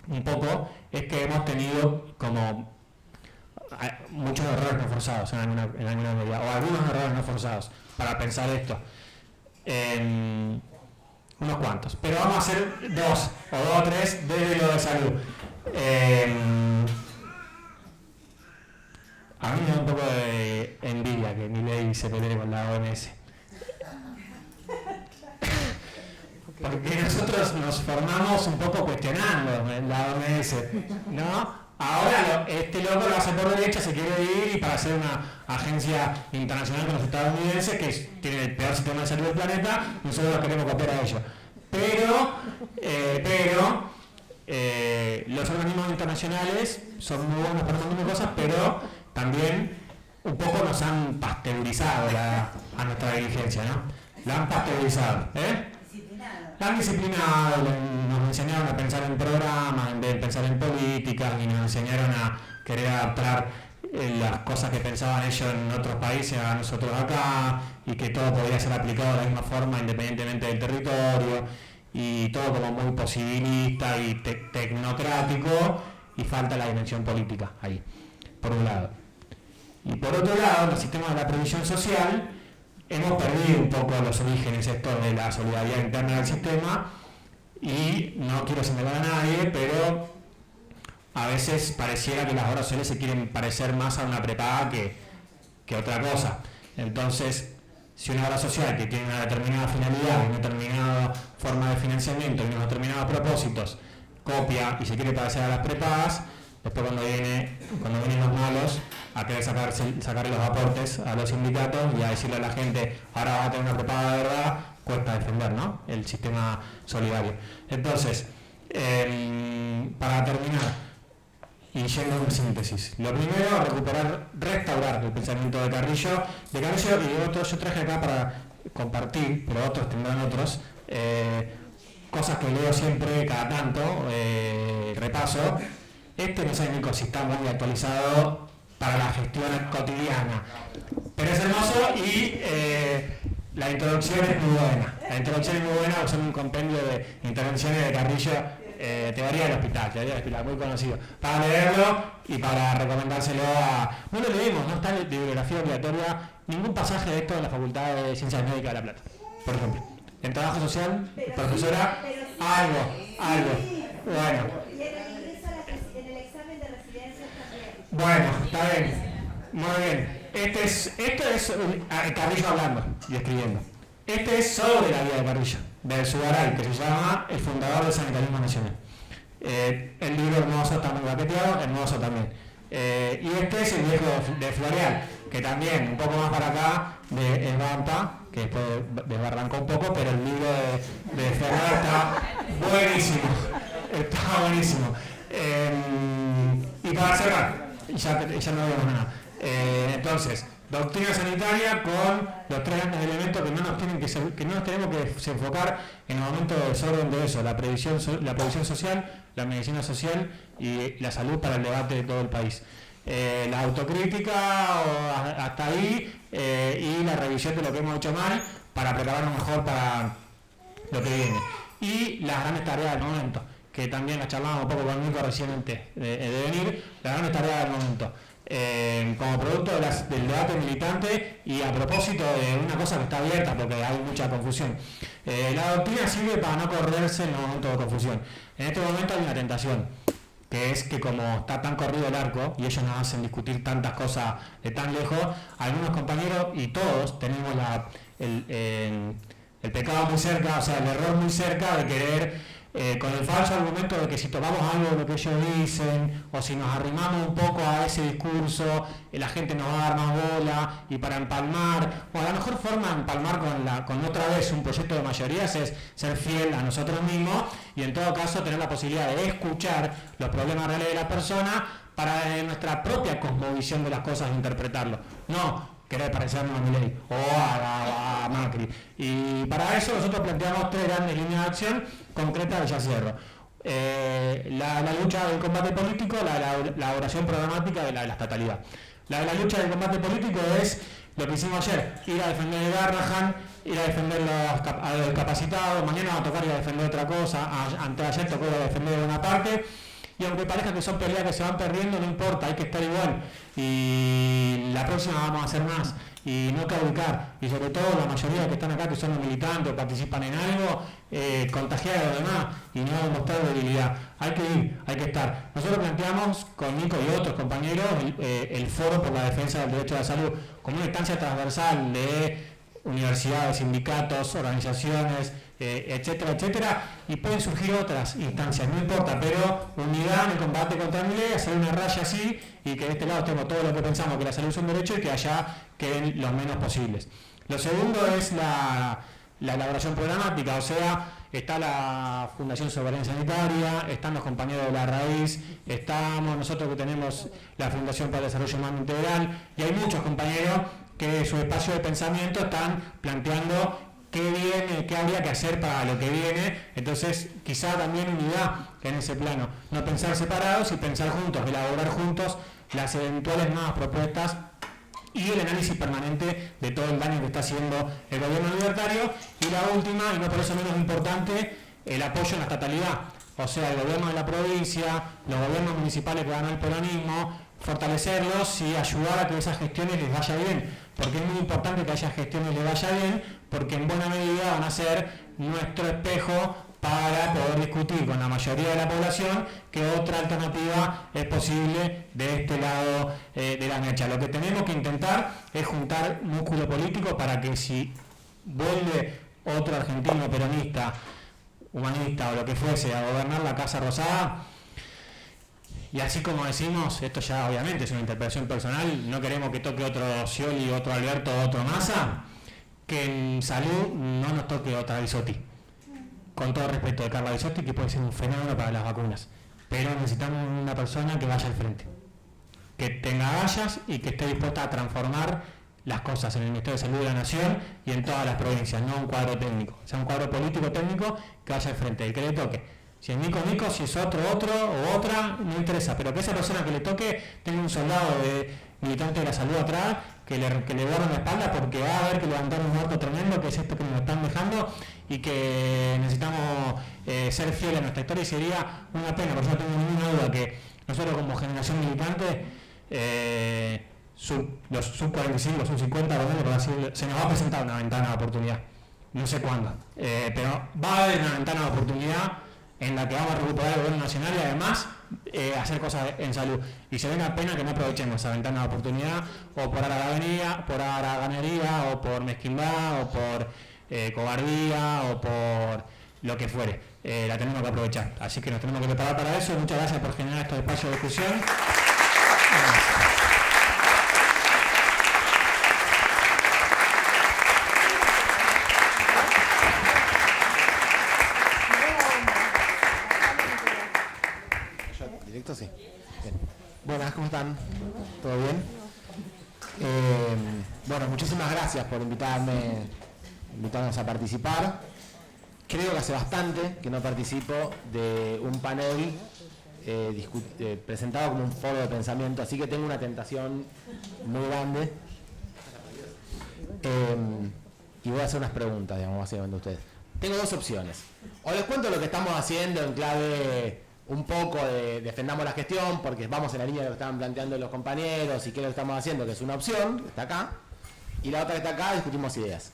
un poco, es que hemos tenido como muchos errores no forzados en alguna medida, o algunos errores no forzados para pensar esto. Unos cuantos, pero vamos a hacer dos o tres desde lo de salud. A mí me da un poco de envidia que Milei se pelee con la OMS. Porque nosotros nos formamos un poco cuestionando la OMS, ¿no? Ahora este loco lo hace por derecha, se quiere ir y para hacer una agencia internacional con los estadounidenses que tiene el peor sistema de salud del planeta, nosotros lo queremos copiar a ellos. Pero los organismos internacionales son muy buenos para un montón de cosas, pero también un poco nos han pasteurizado a nuestra dirigencia, ¿no? La han pasteurizado, La han disciplinado, nos enseñaron a pensar en programas, en vez de pensar en políticas, y nos enseñaron a querer adaptar las cosas que pensaban ellos en otros países a nosotros acá, y que todo podría ser aplicado de la misma forma independientemente del territorio, y todo como muy posibilista y tecnocrático, y falta la dimensión política ahí, por un lado. Y por otro lado, en el sistema de la previsión social, hemos perdido un poco los orígenes estos de la solidaridad interna del sistema, y no quiero señalar a nadie, pero a veces pareciera que las obras sociales se quieren parecer más a una prepaga que otra cosa. Entonces, si una obra social que tiene una determinada finalidad, una determinada forma de financiamiento y unos determinados propósitos, copia y se quiere parecer a las prepagas, después cuando vienen los malos a querer sacarle los aportes a los sindicatos y a decirle a la gente, ahora vas a tener una prepaga de verdad, cuesta defender, ¿no?, el sistema solidario. Entonces, para terminar, y yendo a una síntesis, lo primero, restaurar el pensamiento de Carrillo y de otros. Yo traje acá para compartir, pero otros tendrán otros, cosas que leo siempre cada tanto, repaso. No sé ni si está muy actualizado para la gestión cotidiana, pero es hermoso, y la introducción es muy buena. Son un compendio de intervenciones de Carrillo, Teoría del Hospital, muy conocido, para leerlo y para recomendárselo no lo leemos, no está en la bibliografía obligatoria ningún pasaje de esto de la Facultad de Ciencias Médicas de La Plata, por ejemplo. En trabajo social, profesora, algo, bueno. Bueno, está bien, muy bien. Esto es Carrillo hablando y escribiendo. Este es sobre la vida de Carrillo, de Zugaray, que se llama El fundador del sanitarismo nacional. El libro hermoso está muy baqueteado, hermoso también. Y este es el viejo de Floreal, que también, un poco más para acá, de Esbampa, que después desbarrancó un poco, pero el libro de Floreal está buenísimo. Está buenísimo. Y para cerrar, ya no vemos nada. Entonces, doctrina sanitaria con los tres grandes elementos que no nos tenemos que enfocar en el momento de desorden de eso: la previsión social, la medicina social y la salud para el debate de todo el país. La autocrítica hasta ahí, y la revisión de lo que hemos hecho mal para prepararnos mejor para lo que viene. Y las grandes tareas del momento, que también las charlábamos un poco con Nico recién antes de venir, las grandes tareas del momento. Como producto del debate militante y a propósito de una cosa que está abierta porque hay mucha confusión. La doctrina sirve para no correrse en los momentos de confusión. En este momento hay una tentación, que es que como está tan corrido el arco y ellos nos hacen discutir tantas cosas de tan lejos, algunos compañeros y todos tenemos el pecado muy cerca, o sea, el error muy cerca de querer con el falso argumento de que si tomamos algo de lo que ellos dicen o si nos arrimamos un poco a ese discurso, la gente nos va a dar más bola, y para empalmar, o la mejor forma de empalmar con otra vez un proyecto de mayorías es ser fiel a nosotros mismos y en todo caso tener la posibilidad de escuchar los problemas reales de la persona para nuestra propia cosmovisión de las cosas interpretarlo. No querer parecernos a Milei o a Macri. Y para eso nosotros planteamos 3 grandes líneas de acción concretas y ya cierro. La lucha del combate político, la elaboración programática de la estatalidad. La lucha del combate político es lo que hicimos ayer, ir a defender el Garrahan, ir a defender a los discapacitados, mañana va a tocar ir a defender otra cosa, anteayer tocó ir a defender una parte. Y aunque parezca que son peleas que se van perdiendo, no importa, hay que estar igual. Y la próxima vamos a hacer más. Y no claudicar. Y sobre todo la mayoría que están acá, que son los militantes o participan en algo, contagiar a los demás y no mostrar debilidad. Hay que ir, hay que estar. Nosotros planteamos con Nico y otros compañeros el Foro por la Defensa del Derecho a la Salud como una instancia transversal de universidades, sindicatos, organizaciones, etcétera, etcétera, y pueden surgir otras instancias, no importa, pero unidad en el combate contra el Milei, hacer una raya así, y que de este lado estemos todo lo que pensamos que la salud es un derecho y que allá queden los menos posibles. Lo segundo es la elaboración programática, o sea, está la Fundación Soberanía Sanitaria, están los compañeros de La Raíz, estamos nosotros que tenemos la Fundación para el Desarrollo Humano Integral, y hay muchos compañeros que en su espacio de pensamiento están planteando qué viene, qué habría que hacer para lo que viene. Entonces quizá también unidad en ese plano, no pensar separados y pensar juntos, elaborar juntos las eventuales nuevas propuestas y el análisis permanente de todo el daño que está haciendo el gobierno libertario. Y la última, y no por eso menos importante, el apoyo en la estatalidad, o sea, el gobierno de la provincia, los gobiernos municipales que ganó el peronismo, fortalecerlos y ayudar a que esas gestiones les vaya bien, porque es muy importante que a esas gestiones les vaya bien, porque en buena medida van a ser nuestro espejo para poder discutir con la mayoría de la población que otra alternativa es posible de este lado de la mecha. Lo que tenemos que intentar es juntar músculo político para que si vuelve otro argentino peronista, humanista o lo que fuese a gobernar la Casa Rosada, y así como decimos, esto ya obviamente es una interpretación personal, no queremos que toque otro Scioli, otro Alberto, otro Massa, que en salud no nos toque otra Bisotti. Con todo respeto de Carla Bisotti, que puede ser un fenómeno para las vacunas, pero necesitamos una persona que vaya al frente, que tenga agallas y que esté dispuesta a transformar las cosas en el Ministerio de Salud de la Nación y en todas las provincias, no un cuadro técnico, o sea, un cuadro político-técnico que vaya al frente, el que le toque. Si es Nico, si es otro o otra, no interesa, pero que esa persona que le toque tenga un soldado de militante de la salud atrás, que le guarden la espalda, porque va a haber que levantar un muerto tremendo, que es esto que nos están dejando, y que necesitamos ser fieles a nuestra historia, y sería una pena, porque yo no tengo ninguna duda que nosotros como generación militante, los sub 45, sub 50, se nos va a presentar una ventana de oportunidad, no sé cuándo, pero va a haber una ventana de oportunidad en la que vamos a recuperar el gobierno nacional y además hacer cosas en salud. Y se ve una pena que no aprovechemos esa ventana de oportunidad, o por haraganería, o por mezquindad, o por cobardía, o por lo que fuere. La tenemos que aprovechar. Así que nos tenemos que preparar para eso. Muchas gracias por generar estos espacios de discusión. Sí. Bien. Buenas, ¿cómo están? ¿Todo bien? Bueno, muchísimas gracias por invitarnos a participar. Creo que hace bastante que no participo de un panel presentado como un foro de pensamiento, así que tengo una tentación muy grande. Y voy a hacer unas preguntas, digamos, básicamente a ustedes. Tengo dos opciones. O les cuento lo que estamos haciendo en clave un poco de defendamos la gestión, porque vamos en la línea de lo que estaban planteando los compañeros y qué es lo que estamos haciendo, que es una opción, que está acá, y la otra que está acá, discutimos ideas.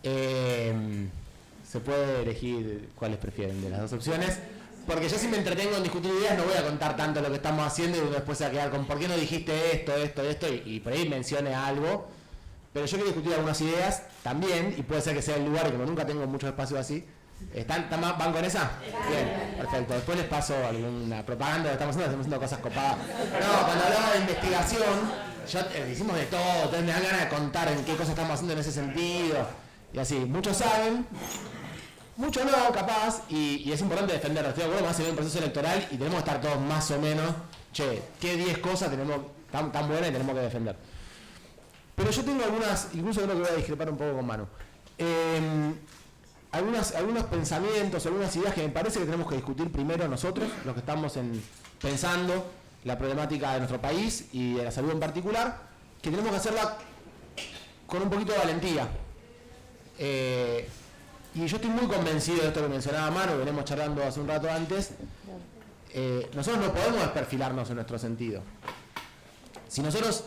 Se puede elegir cuáles prefieren de las dos opciones, porque yo si me entretengo en discutir ideas no voy a contar tanto lo que estamos haciendo y después se va a quedar con ¿por qué no dijiste esto? Y por ahí mencione algo, pero yo quiero discutir algunas ideas también, y puede ser que sea el lugar, y como nunca tengo mucho espacio así, ¿Van con esa? Bien, perfecto. Después les paso alguna propaganda que estamos haciendo cosas copadas. No, cuando hablaba de investigación, hicimos de todo, entonces me dan ganas de contar en qué cosas estamos haciendo en ese sentido. Y así, muchos saben, muchos no, capaz, y es importante defenderlo. Estoy de acuerdo, más en un proceso electoral y tenemos que estar todos más o menos, ¿qué 10 cosas tenemos tan buenas y tenemos que defender? Pero yo tengo algunas, incluso creo que voy a discrepar un poco con Manu. Algunos pensamientos, algunas ideas que me parece que tenemos que discutir primero nosotros, los que estamos pensando la problemática de nuestro país y de la salud en particular, que tenemos que hacerla con un poquito de valentía. Y yo estoy muy convencido de esto que mencionaba Manu, venimos charlando hace un rato antes. Nosotros no podemos desperfilarnos en nuestro sentido. Si nosotros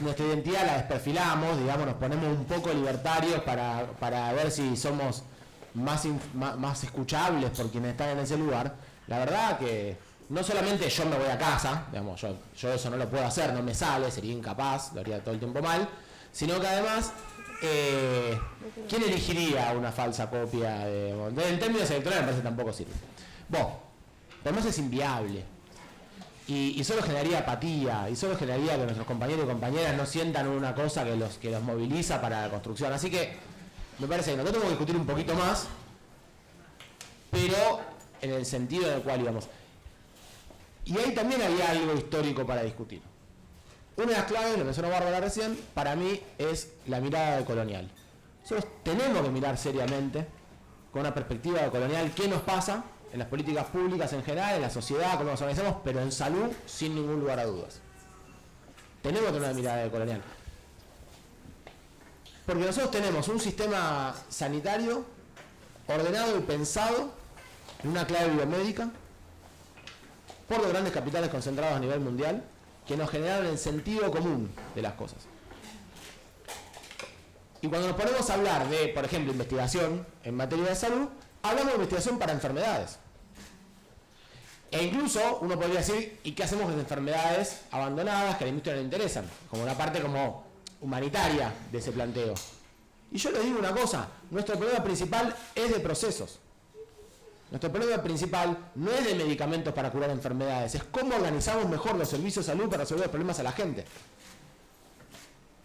nuestra identidad la desperfilamos, digamos, nos ponemos un poco libertarios para ver si somos más escuchables por quienes están en ese lugar, la verdad que no solamente yo me voy a casa, digamos, yo eso no lo puedo hacer, no me sale, sería incapaz, lo haría todo el tiempo mal, sino que además, ¿quién elegiría una falsa copia? En términos electorales me parece que tampoco sirve. Además es inviable. Y solo generaría apatía, y solo generaría que nuestros compañeros y compañeras no sientan una cosa que los moviliza para la construcción. Así que me parece que nosotros tenemos que discutir un poquito más, pero en el sentido en el cual íbamos. Y ahí también había algo histórico para discutir. Una de las claves, lo mencionó Bárbara recién, para mí es la mirada colonial. Nosotros tenemos que mirar seriamente, con una perspectiva colonial, qué nos pasa en las políticas públicas en general, en la sociedad, cómo nos organizamos, pero en salud, sin ningún lugar a dudas. Tenemos que tener una mirada colonial. Porque nosotros tenemos un sistema sanitario ordenado y pensado en una clave biomédica por los grandes capitales concentrados a nivel mundial que nos generaron el sentido común de las cosas. Y cuando nos ponemos a hablar de, por ejemplo, investigación en materia de salud, hablamos de investigación para enfermedades. E incluso uno podría decir, ¿y qué hacemos con las enfermedades abandonadas que a la industria no le interesan? Como una parte como humanitaria de ese planteo. Y yo les digo una cosa, nuestro problema principal es de procesos. Nuestro problema principal no es de medicamentos para curar enfermedades, es cómo organizamos mejor los servicios de salud para resolver los problemas a la gente.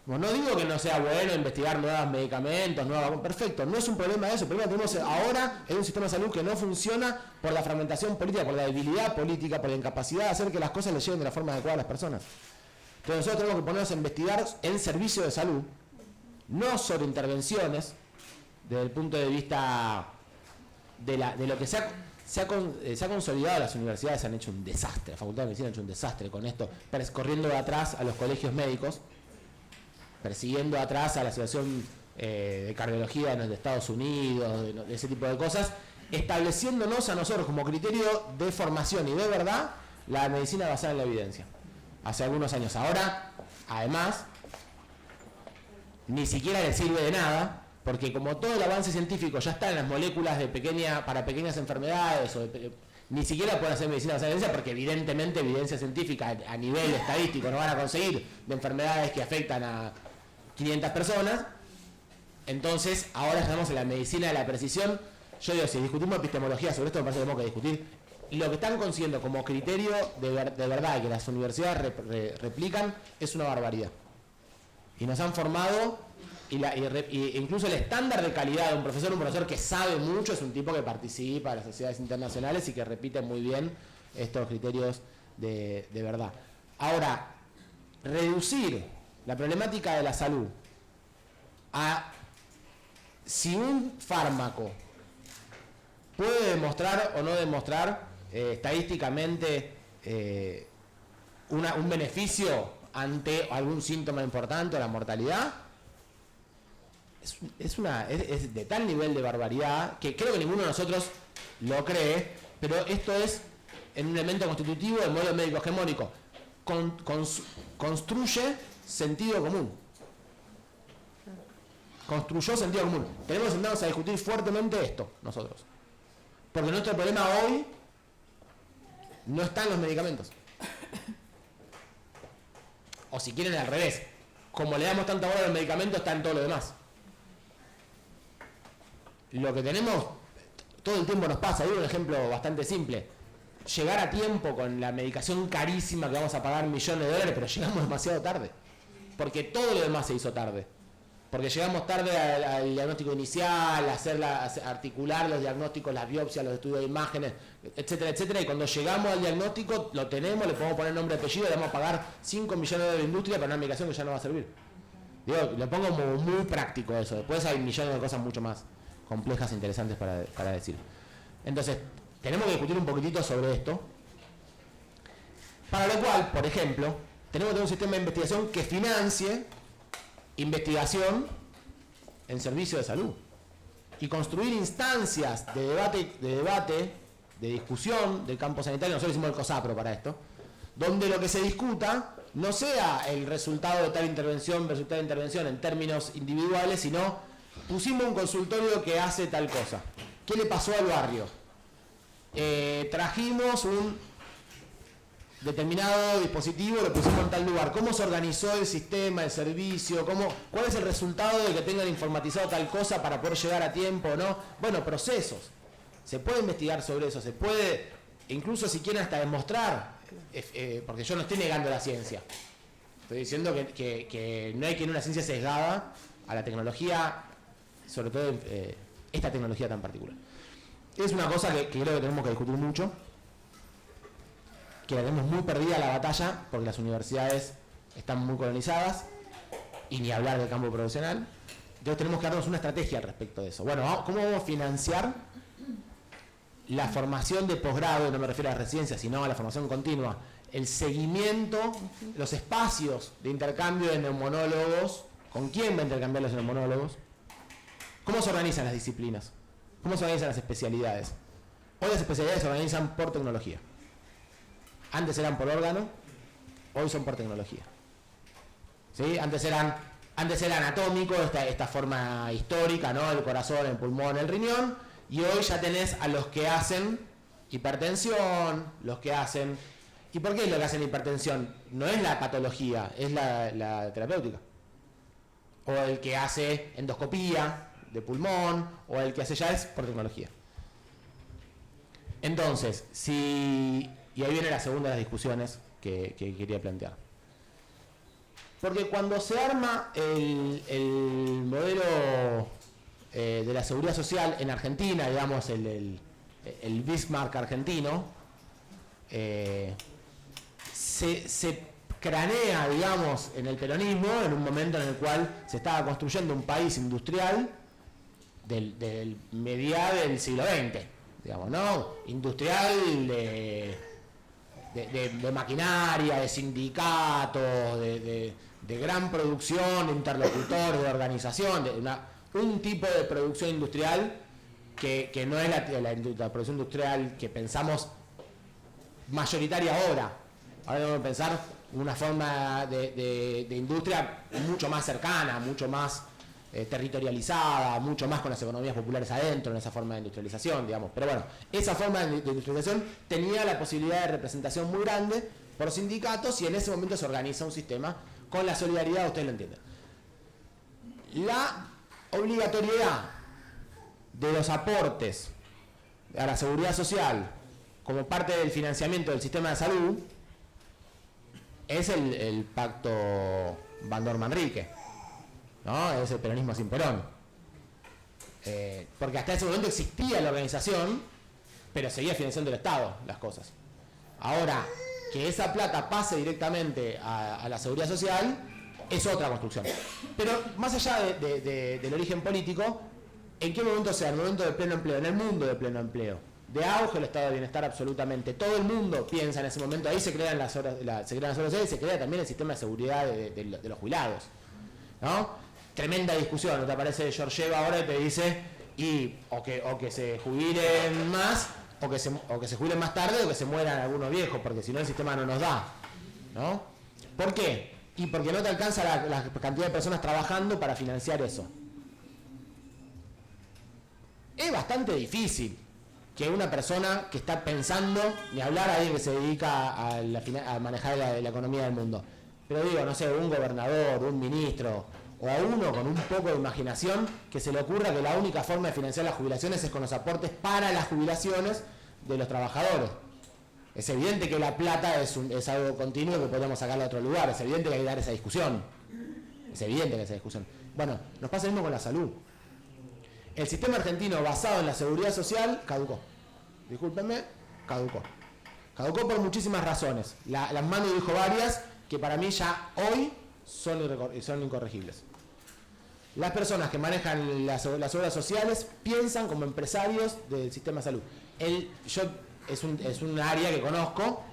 No digo que no sea bueno investigar nuevos medicamentos, perfecto, no es un problema eso, el problema que tenemos ahora es un sistema de salud que no funciona por la fragmentación política, por la debilidad política, por la incapacidad de hacer que las cosas le lleguen de la forma adecuada a las personas. Entonces nosotros tenemos que ponernos a investigar en servicio de salud, no sobre intervenciones, desde el punto de vista de lo que se ha consolidado. Las universidades han hecho un desastre, la Facultad de Medicina ha hecho un desastre con esto, corriendo de atrás a los colegios médicos, persiguiendo atrás a la Asociación de Cardiología de Estados Unidos, de ese tipo de cosas, estableciéndonos a nosotros como criterio de formación y de verdad la medicina basada en la evidencia. Hace algunos años. ahora, además, ni siquiera le sirve de nada, porque como todo el avance científico ya está en las moléculas para pequeñas enfermedades, ni siquiera pueden hacer medicina basada en evidencia, porque evidentemente evidencia científica a nivel estadístico no van a conseguir de enfermedades que afectan a 500 personas. Entonces ahora estamos en la medicina de la precisión. Yo digo, si discutimos epistemología sobre esto, me parece que tenemos que discutir lo que están consiguiendo como criterio de verdad que las universidades replican es una barbaridad. Y nos han formado, y incluso el estándar de calidad de un profesor que sabe mucho, es un tipo que participa en las sociedades internacionales y que repite muy bien estos criterios de verdad. Ahora, reducir la problemática de la salud a si un fármaco puede demostrar o no demostrar estadísticamente un beneficio ante algún síntoma importante o la mortalidad, es de tal nivel de barbaridad que creo que ninguno de nosotros lo cree, pero esto es en un elemento constitutivo del modelo médico hegemónico. Construye sentido común. Construyó sentido común. Tenemos que sentarnos a discutir fuertemente esto, nosotros. Porque nuestro problema hoy no está en los medicamentos. O si quieren al revés, como le damos tanta valor a los medicamentos, está en todo lo demás. Lo que tenemos, todo el tiempo nos pasa. Digo un ejemplo bastante simple. Llegar a tiempo con la medicación carísima que vamos a pagar millones de dólares, pero llegamos demasiado tarde. Porque todo lo demás se hizo tarde. Porque llegamos tarde al diagnóstico inicial, articular los diagnósticos, las biopsias, los estudios de imágenes, etcétera, etcétera. Y cuando llegamos al diagnóstico, lo tenemos, le podemos poner nombre y apellido, le vamos a pagar 5 millones de la industria para una medicación que ya no va a servir. Digo, lo pongo como muy práctico eso. Después hay millones de cosas mucho más complejas e interesantes para decir. Entonces, tenemos que discutir un poquitito sobre esto. Para lo cual, por ejemplo, tenemos que tener un sistema de investigación que financie investigación en servicio de salud y construir instancias de debate, de discusión del campo sanitario. Nosotros hicimos el COSAPRO para esto, donde lo que se discuta no sea el resultado de tal intervención versus tal intervención en términos individuales, sino pusimos un consultorio que hace tal cosa. ¿Qué le pasó al barrio? Trajimos un determinado dispositivo, lo pusimos en tal lugar. ¿Cómo se organizó el sistema, el servicio? ¿Cuál es el resultado de que tengan informatizado tal cosa para poder llegar a tiempo o no? Bueno, procesos. Se puede investigar sobre eso, se puede, incluso si quieren hasta demostrar, porque yo no estoy negando la ciencia. Estoy diciendo que no hay que ir a una ciencia sesgada a la tecnología, sobre todo esta tecnología tan particular. Es una cosa que creo que tenemos que discutir mucho, que la tenemos muy perdida la batalla porque las universidades están muy colonizadas y ni hablar del campo profesional. Entonces tenemos que darnos una estrategia al respecto de eso. Bueno, ¿cómo vamos a financiar la formación de posgrado? Y no me refiero a la residencia, sino a la formación continua, el seguimiento, los espacios de intercambio de neumonólogos. ¿Con quién va a intercambiar los neumonólogos? ¿Cómo se organizan las disciplinas? ¿Cómo se organizan las especialidades? Hoy las especialidades se organizan por tecnología. Antes eran por órgano, hoy son por tecnología. ¿Sí? Antes era anatómico, esta forma histórica, ¿no? El corazón, el pulmón, el riñón, y hoy ya tenés a los que hacen hipertensión, los que hacen... ¿Y por qué es lo que hacen hipertensión? No es la patología, es la terapéutica. O el que hace endoscopía de pulmón, o el que hace ya es por tecnología. Entonces, y ahí viene la segunda de las discusiones que quería plantear. Porque cuando se arma el modelo de la seguridad social en Argentina, digamos el Bismarck argentino, se cranea, digamos, en el peronismo, en un momento en el cual se estaba construyendo un país industrial del mediados del siglo XX, digamos, ¿no? Industrial de maquinaria, de sindicatos, de gran producción, de interlocutores, de organización, un tipo de producción industrial que no es la producción industrial que pensamos mayoritaria ahora. Ahora debemos pensar una forma de industria mucho más cercana, mucho más territorializada, mucho más con las economías populares adentro en esa forma de industrialización, digamos. Pero bueno, esa forma de industrialización tenía la posibilidad de representación muy grande por sindicatos y en ese momento se organiza un sistema con la solidaridad, ustedes lo entienden. La obligatoriedad de los aportes a la seguridad social como parte del financiamiento del sistema de salud es el pacto Bandor-Manrique, ¿no? Es el peronismo sin Perón. Porque hasta ese momento existía la organización, pero seguía financiando el Estado las cosas. Ahora, que esa plata pase directamente a la seguridad social es otra construcción. Pero más allá del origen político, ¿en qué momento sea? ¿En el momento de pleno empleo? En el mundo de pleno empleo. De auge el estado de bienestar absolutamente. Todo el mundo piensa en ese momento, ahí se crean las horas sociales y se crea también el sistema de seguridad de los jubilados, ¿no? Tremenda discusión, ¿no te aparece Georgieva ahora y te dice o que se jubilen más o que se jubilen más tarde o que se mueran algunos viejos, porque si no el sistema no nos da, ¿no? ¿Por qué? Y porque no te alcanza la cantidad de personas trabajando para financiar eso. Es bastante difícil que una persona que está pensando, ni hablar a alguien que se dedica a manejar la economía del mundo, pero digo, no sé, un gobernador, un ministro, o a uno con un poco de imaginación que se le ocurra que la única forma de financiar las jubilaciones es con los aportes para las jubilaciones de los trabajadores. Es evidente que la plata es algo continuo que podemos sacarlo a otro lugar, es evidente que hay que dar esa discusión. Es evidente que esa discusión. Bueno, nos pasa lo mismo con la salud. El sistema argentino basado en la seguridad social caducó. Discúlpenme, caducó. Caducó por muchísimas razones. Las Manu dijo varias que para mí ya hoy son incorregibles. Las personas que manejan las obras sociales piensan como empresarios del sistema de salud. Es un área que conozco,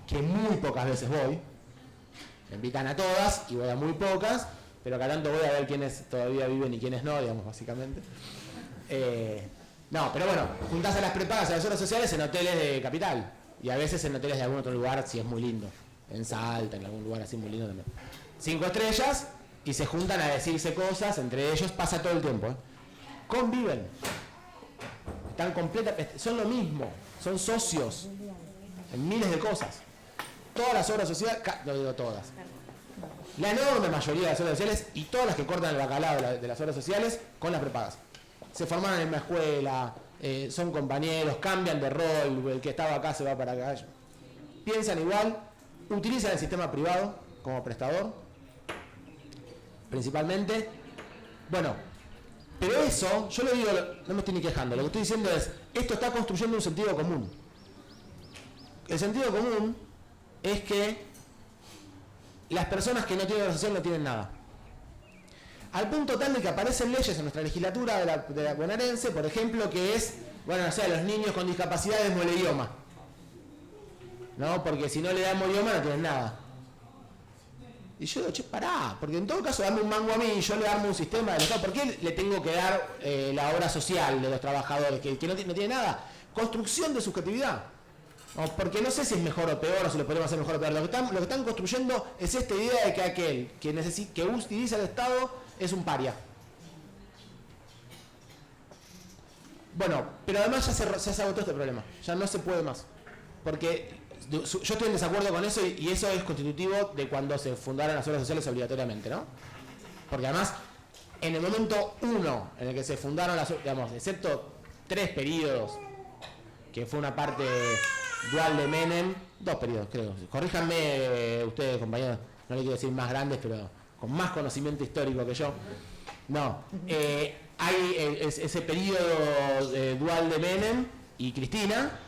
que muy pocas veces voy. Me invitan a todas y voy a muy pocas, pero cada tanto voy a ver quiénes todavía viven y quiénes no, digamos, básicamente. No, pero bueno, juntás a las prepagas a las obras sociales en hoteles de capital y a veces en hoteles de algún otro lugar si es muy lindo. En Salta, en algún lugar así muy lindo también. 5 estrellas y se juntan a decirse cosas, entre ellos pasa todo el tiempo. Conviven. Están son lo mismo, son socios en miles de cosas. Todas las obras sociales, no digo todas, la enorme mayoría de las obras sociales y todas las que cortan el bacalao de las obras sociales con las prepagas. Se formaron en una escuela, son compañeros, cambian de rol, el que estaba acá se va para acá. Piensan igual, utilizan el sistema privado como prestador, principalmente. Bueno, pero eso, yo lo digo, no me estoy ni quejando, lo que estoy diciendo es, esto está construyendo un sentido común. El sentido común es que las personas que no tienen obra social no tienen nada. Al punto tal de que aparecen leyes en nuestra legislatura de la bonaerense, por ejemplo, que es, bueno, no sé, a los niños con discapacidad démosle idioma. ¿No? Porque si no le damos idioma no tienen nada. Y yo digo, che, pará, porque en todo caso dame un mango a mí y yo le armo un sistema del Estado. ¿Por qué le tengo que dar la obra social de los trabajadores que no tiene nada? Construcción de subjetividad. No, porque no sé si es mejor o peor, o si lo podemos hacer mejor o peor. Lo que están construyendo es esta idea de que aquel que utiliza el Estado es un paria. Bueno, pero además ya se agotó este problema. Ya no se puede más. Porque yo estoy en desacuerdo con eso y eso es constitutivo de cuando se fundaron las obras sociales obligatoriamente, ¿no? Porque además, en el momento 1 en el que se fundaron las obras, digamos, excepto 3 periodos, que fue una parte dual de Menem, 2 periodos creo, corríjanme ustedes compañeros, no le quiero decir más grandes, pero con más conocimiento histórico que yo, no, hay ese periodo dual de Menem y Cristina,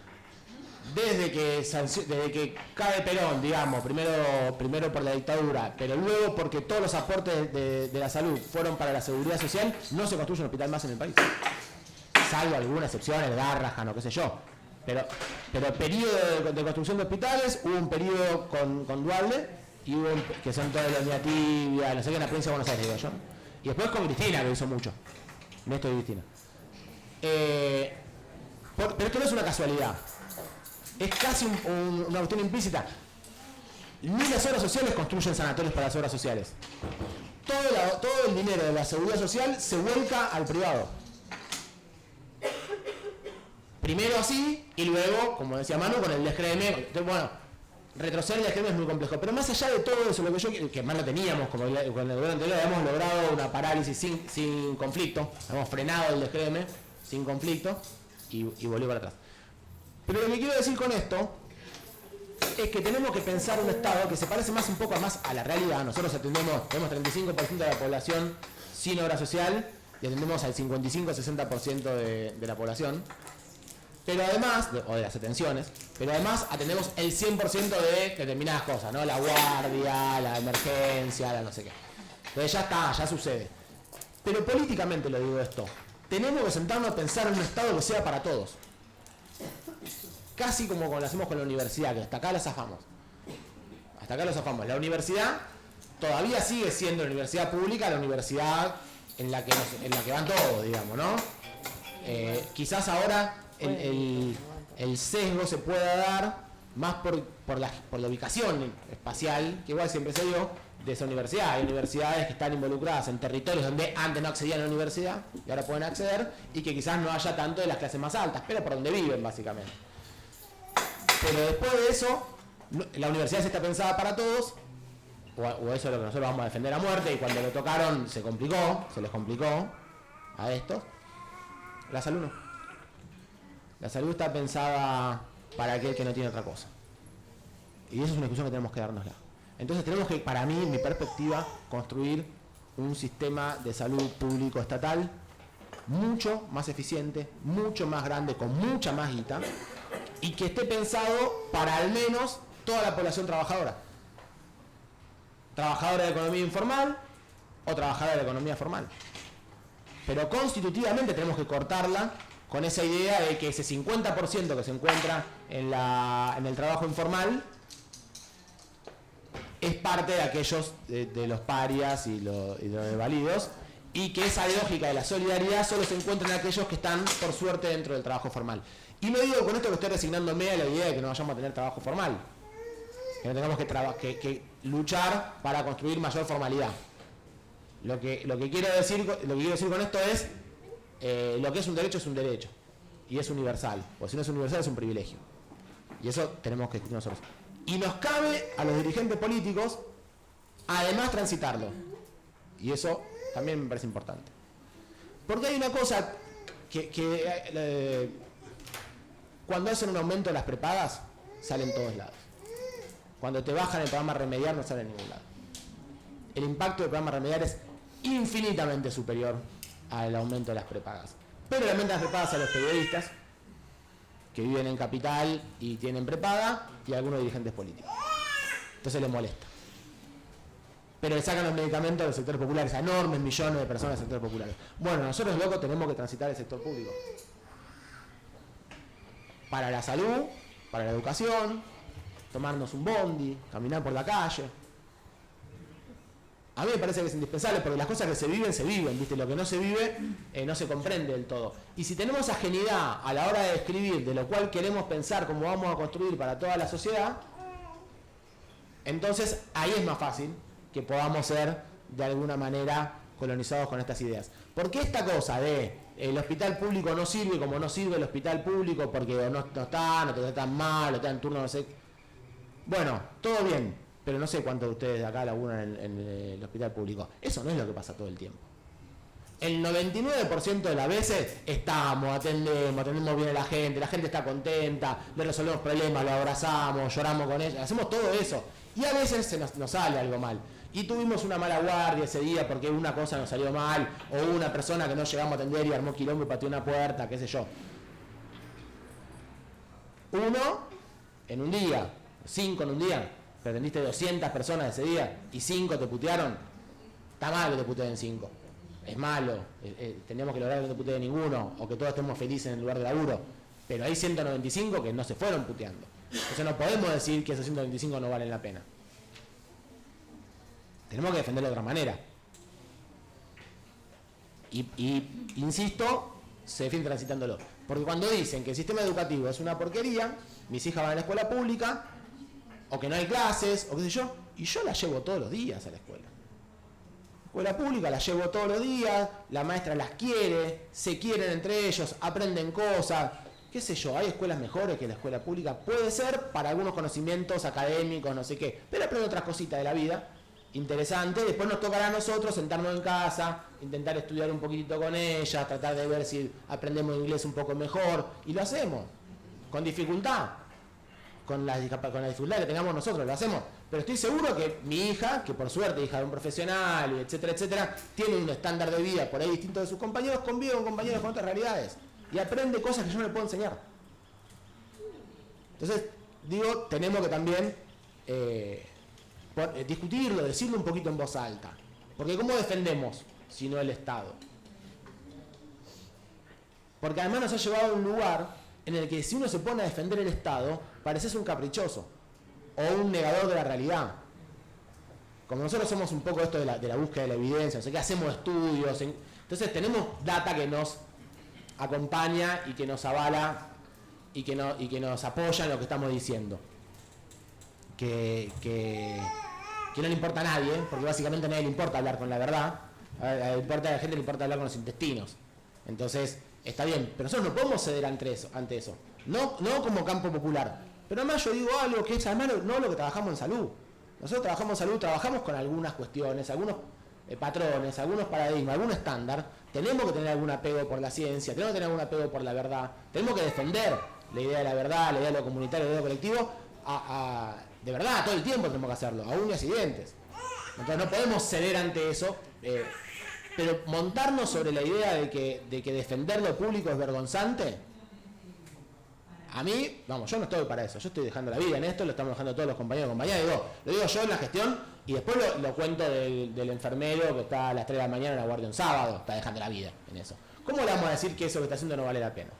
desde que cae Perón, digamos, primero por la dictadura, pero luego porque todos los aportes de la salud fueron para la seguridad social, no se construye un hospital más en el país. Salvo algunas excepciones, Garrahan o qué sé yo. Pero periodo de construcción de hospitales, hubo un periodo con Dualde, y hubo que son todas las Línea Tibia, no sé qué, en la provincia de Buenos Aires, digo yo. Y después con Cristina, que hizo mucho. Néstor y Cristina. Pero esto no es una casualidad. Es casi una cuestión implícita. Ni las obras sociales construyen sanatorios para las obras sociales. Todo el dinero de la seguridad social se vuelca al privado. Primero así, y luego, como decía Manu, con el DGM. Entonces, bueno, retroceder el DGM es muy complejo. Pero más allá de todo eso, lo que más lo teníamos, como con el gobierno anterior, habíamos logrado una parálisis sin conflicto. Habíamos frenado el DGM sin conflicto y volvió para atrás. Pero lo que quiero decir con esto es que tenemos que pensar un Estado que se parece un poco más a la realidad. Nosotros tenemos 35% de la población sin obra social y atendemos al 55-60% de la población. Pero además, o de las atenciones, pero además atendemos el 100% de determinadas cosas, ¿no? La guardia, la emergencia, la no sé qué. Entonces ya está, ya sucede. Pero políticamente lo digo esto. Tenemos que sentarnos a pensar en un Estado que sea para todos. Casi como lo hacemos con la universidad, que hasta acá lo zafamos. Hasta acá lo zafamos. La universidad todavía sigue siendo la universidad pública, la universidad en la que van todos, digamos, ¿no? Quizás ahora el sesgo se pueda dar más por la ubicación espacial, que igual siempre se dio, de esa universidad. Hay universidades que están involucradas en territorios donde antes no accedían a la universidad y ahora pueden acceder, y que quizás no haya tanto de las clases más altas, pero por donde viven básicamente. Pero después de eso, la universidad sí está pensada para todos, o eso es lo que nosotros vamos a defender a muerte, y cuando lo tocaron se les complicó a estos. La salud no. La salud está pensada para aquel que no tiene otra cosa. Y eso es una discusión que tenemos que dárnosla. Entonces tenemos que, para mí, mi perspectiva, construir un sistema de salud público estatal mucho más eficiente, mucho más grande, con mucha más guita, y que esté pensado para al menos toda la población trabajadora. Trabajadora de economía informal o trabajadora de la economía formal. Pero constitutivamente tenemos que cortarla con esa idea de que ese 50% que se encuentra en el trabajo informal es parte de aquellos de los parias y los desvalidos, y que esa lógica de la solidaridad solo se encuentra en aquellos que están, por suerte, dentro del trabajo formal. Y no digo con esto que estoy resignándome a la idea de que no vayamos a tener trabajo formal, que no tengamos que luchar para construir mayor formalidad. Lo que quiero decir con esto es, lo que es un derecho, y es universal, porque si no es universal es un privilegio, y eso tenemos que discutir nosotros. Y nos cabe a los dirigentes políticos, además, transitarlo, y eso también me parece importante. Porque hay una cosa que cuando hacen un aumento de las prepagas, sale en todos lados. Cuando te bajan el programa Remediar, no sale en ningún lado. El impacto del programa Remediar es infinitamente superior al aumento de las prepagas. Pero le aumentan las prepagas a los periodistas que viven en Capital y tienen prepaga, y a algunos dirigentes políticos. Entonces les molesta. Pero le sacan los medicamentos del sector popular, a enormes millones de personas del sector popular. Bueno, nosotros, locos, tenemos que transitar el sector público. Para la salud, para la educación, tomarnos un bondi, caminar por la calle. A mí me parece que es indispensable, porque las cosas que se viven, ¿viste? Lo que no se vive no se comprende del todo. Y si tenemos ajenidad a la hora de escribir de lo cual queremos pensar cómo vamos a construir para toda la sociedad, entonces ahí es más fácil que podamos ser de alguna manera colonizados con estas ideas. Porque esta cosa de el hospital público no sirve como no sirve el hospital público porque no te tratan mal, o te dan turno, no sé. Bueno, todo bien. Pero no sé cuántos de ustedes de acá laburan en el hospital público. Eso no es lo que pasa todo el tiempo. El 99% de las veces atendemos bien a la gente está contenta, le resolvemos problemas, lo abrazamos, lloramos con ella, hacemos todo eso. Y a veces nos sale algo mal. Y tuvimos una mala guardia ese día porque una cosa nos salió mal, o una persona que no llegamos a atender y armó quilombo y pateó una puerta, qué sé yo. 1 en un día, 5 en un día. Pero atendiste 200 personas ese día y 5 te putearon, está mal que te puteen 5. Es malo, tenemos que lograr que no te putee ninguno, o que todos estemos felices en el lugar de laburo. Pero hay 195 que no se fueron puteando. Entonces no podemos decir que esos 195 no valen la pena. Tenemos que defenderlo de otra manera. Y insisto, se defiende transitándolo. Porque cuando dicen que el sistema educativo es una porquería, mis hijas van a la escuela pública, o que no hay clases, o qué sé yo, y yo la llevo todos los días a la escuela. Escuela pública la llevo todos los días, la maestra las quiere, se quieren entre ellos, aprenden cosas, qué sé yo, hay escuelas mejores que la escuela pública, puede ser para algunos conocimientos académicos, no sé qué, pero aprenden otras cositas de la vida, interesantes. Después nos tocará a nosotros sentarnos en casa, intentar estudiar un poquitito con ellas, tratar de ver si aprendemos inglés un poco mejor, y lo hacemos, con dificultad. Con la dificultad que tengamos nosotros, lo hacemos. Pero estoy seguro que mi hija, que por suerte hija de un profesional, etcétera, etcétera, tiene un estándar de vida por ahí distinto de sus compañeros, convive con compañeros con otras realidades y aprende cosas que yo no le puedo enseñar. Entonces, digo, tenemos que también discutirlo, decirlo un poquito en voz alta. Porque ¿cómo defendemos si no el Estado? Porque además nos ha llevado a un lugar en el que si uno se pone a defender el Estado, pareces un caprichoso o un negador de la realidad. Como nosotros somos un poco esto de la búsqueda de la evidencia, no sé qué, hacemos estudios, entonces tenemos data que nos acompaña y que nos avala y que nos apoya en lo que estamos diciendo. Que no le importa a nadie, porque básicamente a nadie le importa hablar con la verdad, a la gente le importa hablar con los intestinos. Entonces, está bien, pero nosotros no podemos ceder ante eso. No como campo popular. Pero además yo digo algo que es además no lo que trabajamos en salud. Nosotros trabajamos en salud, trabajamos con algunas cuestiones, algunos patrones, algunos paradigmas, algún estándar. Tenemos que tener algún apego por la ciencia, tenemos que tener algún apego por la verdad, tenemos que defender la idea de la verdad, la idea de lo comunitario, la idea de lo colectivo, de verdad, todo el tiempo tenemos que hacerlo, a uñas y dientes. Entonces no podemos ceder ante eso, pero montarnos sobre la idea de que defender lo público es vergonzante, a mí, vamos, yo no estoy para eso, yo estoy dejando la vida en esto, lo estamos dejando todos los compañeros y compañeras, lo digo yo en la gestión y después lo cuento del enfermero que está a las 3 de la mañana en la guardia un sábado, está dejando la vida en eso. ¿Cómo le vamos a decir que eso que está haciendo no vale la pena?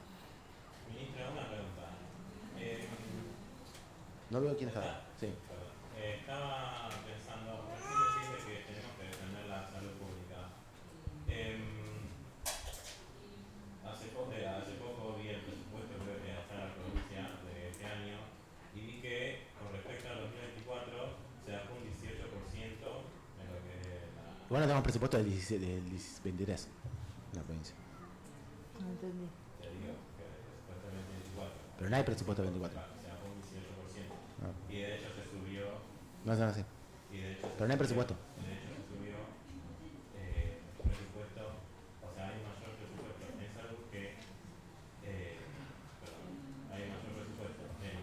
Ministra, una pregunta. No veo quién está. Sí. Estaba pensando, recién decís que tenemos que defender la salud pública. Hace poco vi el presupuesto creo que está en la provincia de este año y vi que con respecto al 2024 se bajó un 18% en lo que es la... Bueno, tenemos presupuesto del 23 en la provincia. No entendí. Te digo que supuestamente 24. Pero no hay presupuesto del 24. Se bajó un 18%. No. Y de hecho se subió... No es así. Y de hecho Pero no hay presupuesto. De hecho se subió presupuesto, o sea, hay mayor presupuesto en salud que... hay mayor presupuesto en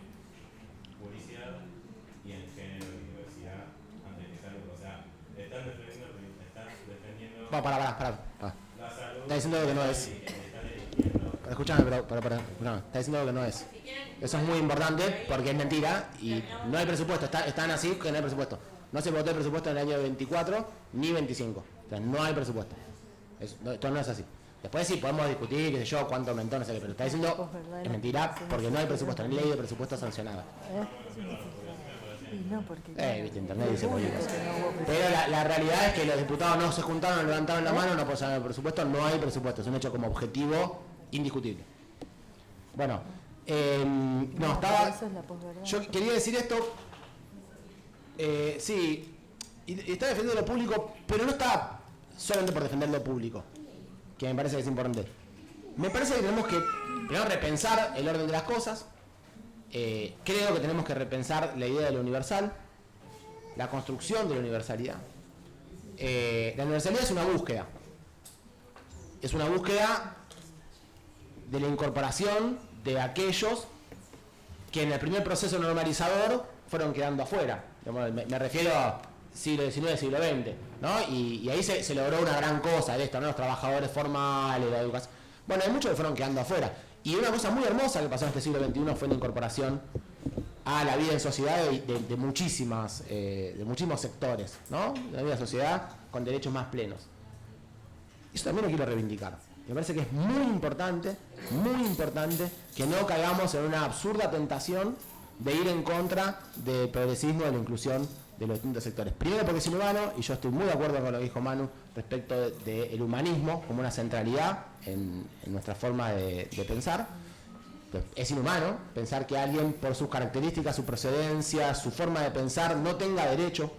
publicidad y en género y diversidad antes que salud. O sea, están defendiendo Para. la salud. Está diciendo que no es. Están eligiendo. Escúchame, pero no, está diciendo que no es. Eso es muy importante porque es mentira y no hay presupuesto. Están así que no hay presupuesto. No se votó el presupuesto en el año 24 ni 25. O sea, no hay presupuesto. Esto no es así. Después sí podemos discutir, qué sé yo, cuánto aumentó, no sé qué, pero está diciendo es mentira porque no hay presupuesto, no hay ley de presupuesto sancionada. Y no, porque... Viste, internet dice cualquier cosa. que no hubo presupuesto. Pero la realidad es que los diputados no se juntaron, levantaron la mano, no posaron el presupuesto, no hay presupuesto, es un hecho como objetivo indiscutible. Bueno, no, estaba... Eso es la posverdad. Yo quería decir esto, sí, y está defendiendo lo público, pero no está solamente por defender lo público, que me parece que es importante. Me parece que tenemos que primero repensar el orden de las cosas. Creo que tenemos que repensar la idea de lo universal, la construcción de la universalidad. La universalidad es una búsqueda. Es una búsqueda de la incorporación de aquellos que en el primer proceso normalizador fueron quedando afuera. Me refiero a siglo XIX, siglo XX, ¿no? Y ahí se logró una gran cosa de esto, ¿no? Los trabajadores formales, la educación. Bueno, hay muchos que fueron quedando afuera. Y una cosa muy hermosa que pasó en este siglo XXI fue la incorporación a la vida en sociedad de muchísimos sectores, ¿no? La vida en sociedad con derechos más plenos. Eso también lo quiero reivindicar. Me parece que es muy importante que no caigamos en una absurda tentación de ir en contra del progresismo, de la inclusión de los distintos sectores. Primero porque es inhumano, y yo estoy muy de acuerdo con lo que dijo Manu respecto del humanismo como una centralidad en nuestra forma de pensar. Pues es inhumano pensar que alguien, por sus características, su procedencia, su forma de pensar, no tenga derecho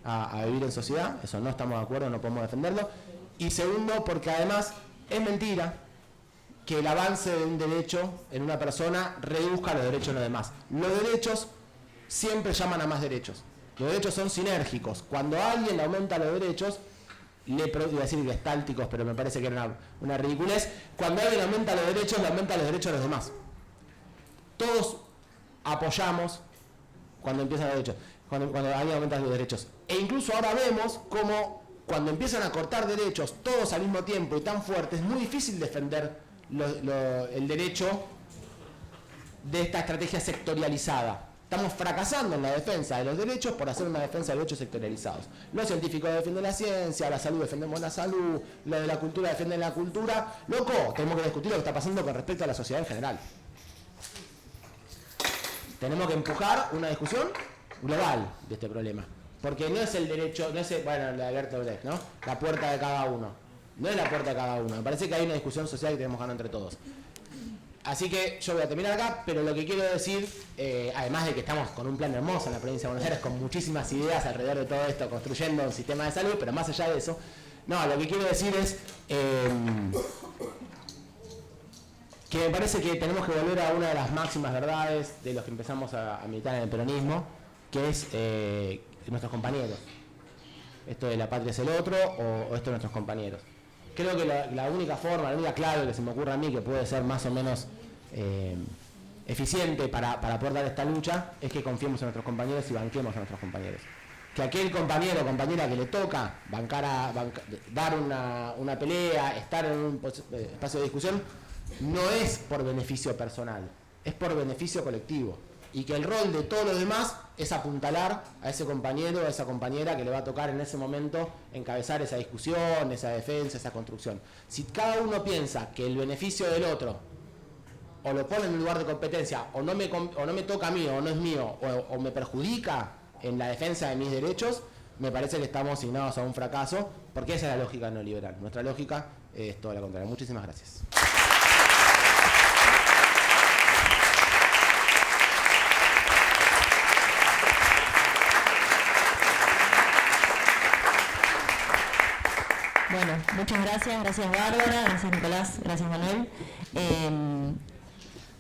a vivir en sociedad. Eso no estamos de acuerdo, no podemos defenderlo. Y segundo, porque además es mentira que el avance de un derecho en una persona reduzca los derechos de los demás. Los derechos siempre llaman a más derechos. Los derechos son sinérgicos. Cuando alguien aumenta los derechos, iba a decir gestálticos, pero me parece que era una ridiculez. Cuando alguien aumenta los derechos, le aumenta los derechos de los demás. Todos apoyamos cuando empiezan los derechos, cuando alguien aumenta los derechos. E incluso ahora vemos cómo cuando empiezan a cortar derechos todos al mismo tiempo y tan fuertes, es muy difícil defender el derecho de esta estrategia sectorializada. Estamos fracasando en la defensa de los derechos por hacer una defensa de derechos sectorializados. Los científicos defienden la ciencia, la salud defendemos la salud, lo de la cultura defienden la cultura. Loco, tenemos que discutir lo que está pasando con respecto a la sociedad en general. Tenemos que empujar una discusión global de este problema. Porque no es el derecho, no es, bueno, la de Bertolt Brecht, ¿no? La puerta de cada uno. No es la puerta de cada uno. Me parece que hay una discusión social que tenemos que ganar entre todos. Así que yo voy a terminar acá, pero lo que quiero decir, además de que estamos con un plan hermoso en la provincia de Buenos Aires, con muchísimas ideas alrededor de todo esto, construyendo un sistema de salud, pero más allá de eso, no, lo que quiero decir es que me parece que tenemos que volver a una de las máximas verdades de los que empezamos a militar en el peronismo, que es nuestros compañeros. Esto de la patria es el otro o esto de nuestros compañeros. Creo que la única forma, la única clave que se me ocurre a mí que puede ser más o menos eficiente para poder dar esta lucha es que confiemos en nuestros compañeros y banquemos a nuestros compañeros. Que aquel compañero o compañera que le toca dar una pelea, estar en un espacio de discusión, no es por beneficio personal, es por beneficio colectivo. Y que el rol de todos los demás es apuntalar a ese compañero o a esa compañera que le va a tocar en ese momento encabezar esa discusión, esa defensa, esa construcción. Si cada uno piensa que el beneficio del otro o lo pone en un lugar de competencia o no me toca a mí o no es mío o me perjudica en la defensa de mis derechos, me parece que estamos asignados a un fracaso, porque esa es la lógica neoliberal. Nuestra lógica es todo lo contrario. Muchísimas gracias. Bueno, muchas gracias. Gracias Bárbara, gracias Nicolás, gracias Manuel.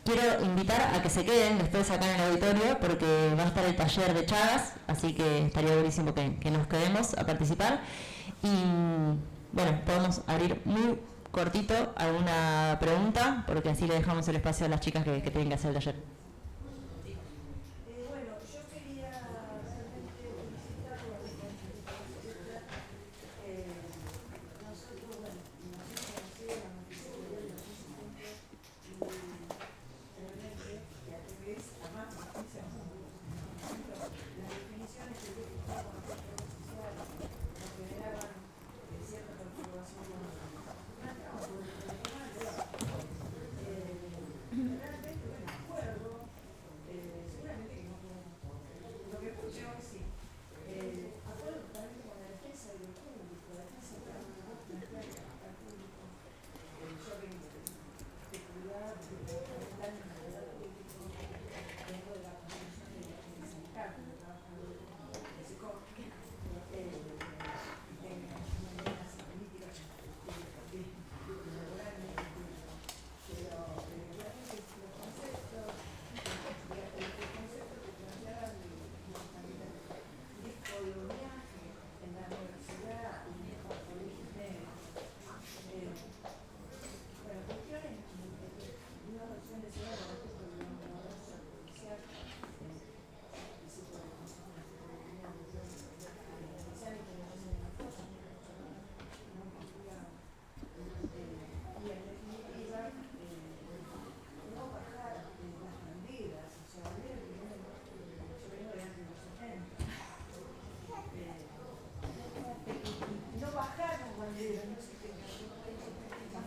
Quiero invitar a que se queden después acá en el auditorio porque va a estar el taller de Chagas, así que estaría buenísimo que nos quedemos a participar. Y bueno, podemos abrir muy cortito alguna pregunta, porque así le dejamos el espacio a las chicas que tienen que hacer el taller. Bueno, yo quería realmente felicitar por la nosotros, bueno, nos hemos conocido la noticia de los asistentes y realmente, y a través, además, las definiciones que yo estaba con la social nos generaban cierta perturbación económica. Realmente, bueno, acuerdo, seguramente que no podemos todo. Lo que escuché hoy sí. Acuerdo totalmente con la defensa de lo público, la defensa de lo público. Yo vengo de cuidar, de fomentar el modelo político dentro de la construcción del sindicato, de trabajadores de SECOP, de maneras políticas laboralmente, pero realmente los conceptos que planteaban los candidatos de viaje en la universidad y en los colegios negros. Bueno, cuestiones, una versión de ciudad respecto de la universidad policial, el ciclo de consejo de seguridad policial y que no hacen una cosa, muy complicado. Y en definitiva, no bajar las banderas, o sea, banderas que vienen, yo vengo de antes de los 70. No bajar las banderas, no sé qué. Las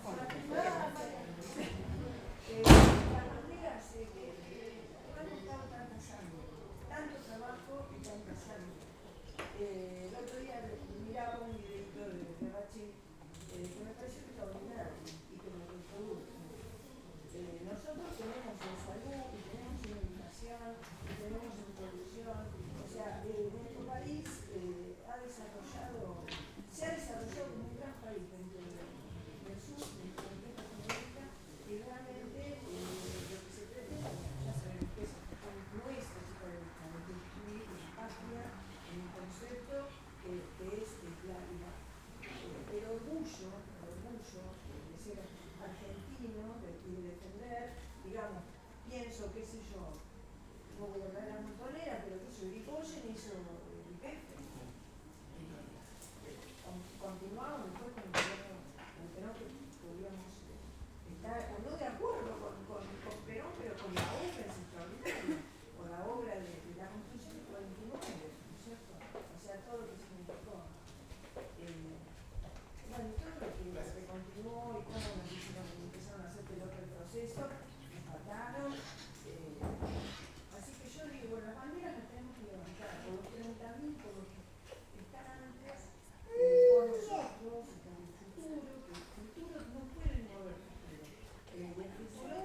banderas que han estado tanta sangre, tanto trabajo y tanta sangre. El otro día miraba un videito de Bachi que me pareció extraordinario y que me reprodujo. Nosotros tenemos en salud y tenemos en educación y tenemos en producción, o sea, nuestro país se ha desarrollado como un gran país dentro del sur, dentro de Latinoamérica, y realmente lo que se pretende, ya sabemos que es nuestra psicología, de construir la patria en un concepto que es el orgullo de ser argentino y de defender, digamos, pienso, qué sé yo, no voy a hablar de la Montonera, pero que soy Irigoyen hizo el jefe. Continuamos después con el Perón, que podríamos estar o no de acuerdo con Perón, pero con la obra es extraordinaria, con la obra de la construcción del 49, ¿no es cierto? O sea, todo lo que significó. Bueno, todo lo que continuó y cómo nos hicieron, empezaron a hacer pelota el proceso, nos mataron. Así que yo digo, las banderas las tenemos que levantar, por los 30.000, por los que están antes, por nosotros, por el futuro, que el futuro no puede mover el futuro. El futuro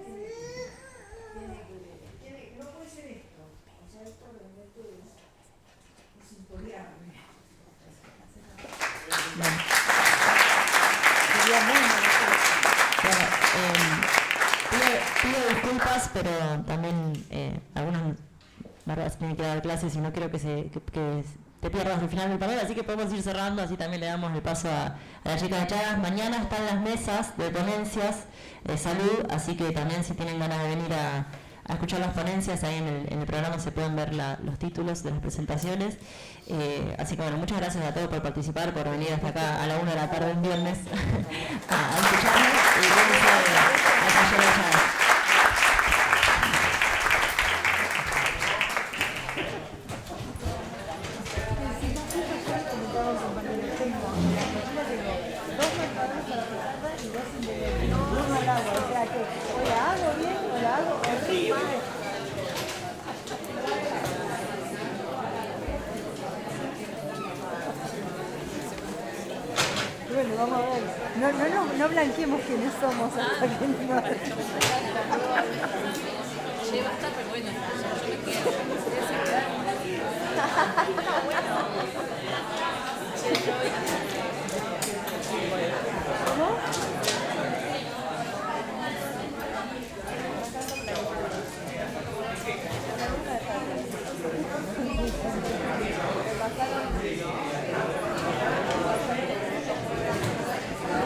no puede ser esto. O sea, esto realmente es intolerable. Pido disculpas, pero también algunas Bárbara tiene que dar clases y no quiero que te pierdas el final del panel, así que podemos ir cerrando, así también le damos el paso a las chicas de Chagas. Mañana están las mesas de ponencias de salud, así que también si tienen ganas de venir a escuchar las ponencias, ahí en el programa se pueden ver los títulos de las presentaciones. Así que bueno, muchas gracias a todos por participar, por venir hasta acá a la 1 de la tarde un viernes a escucharnos y vamos a Taller de Chagas. Bueno, vamos a ver. No blanqueemos quiénes somos hasta que no. Lleva, está, pero bueno.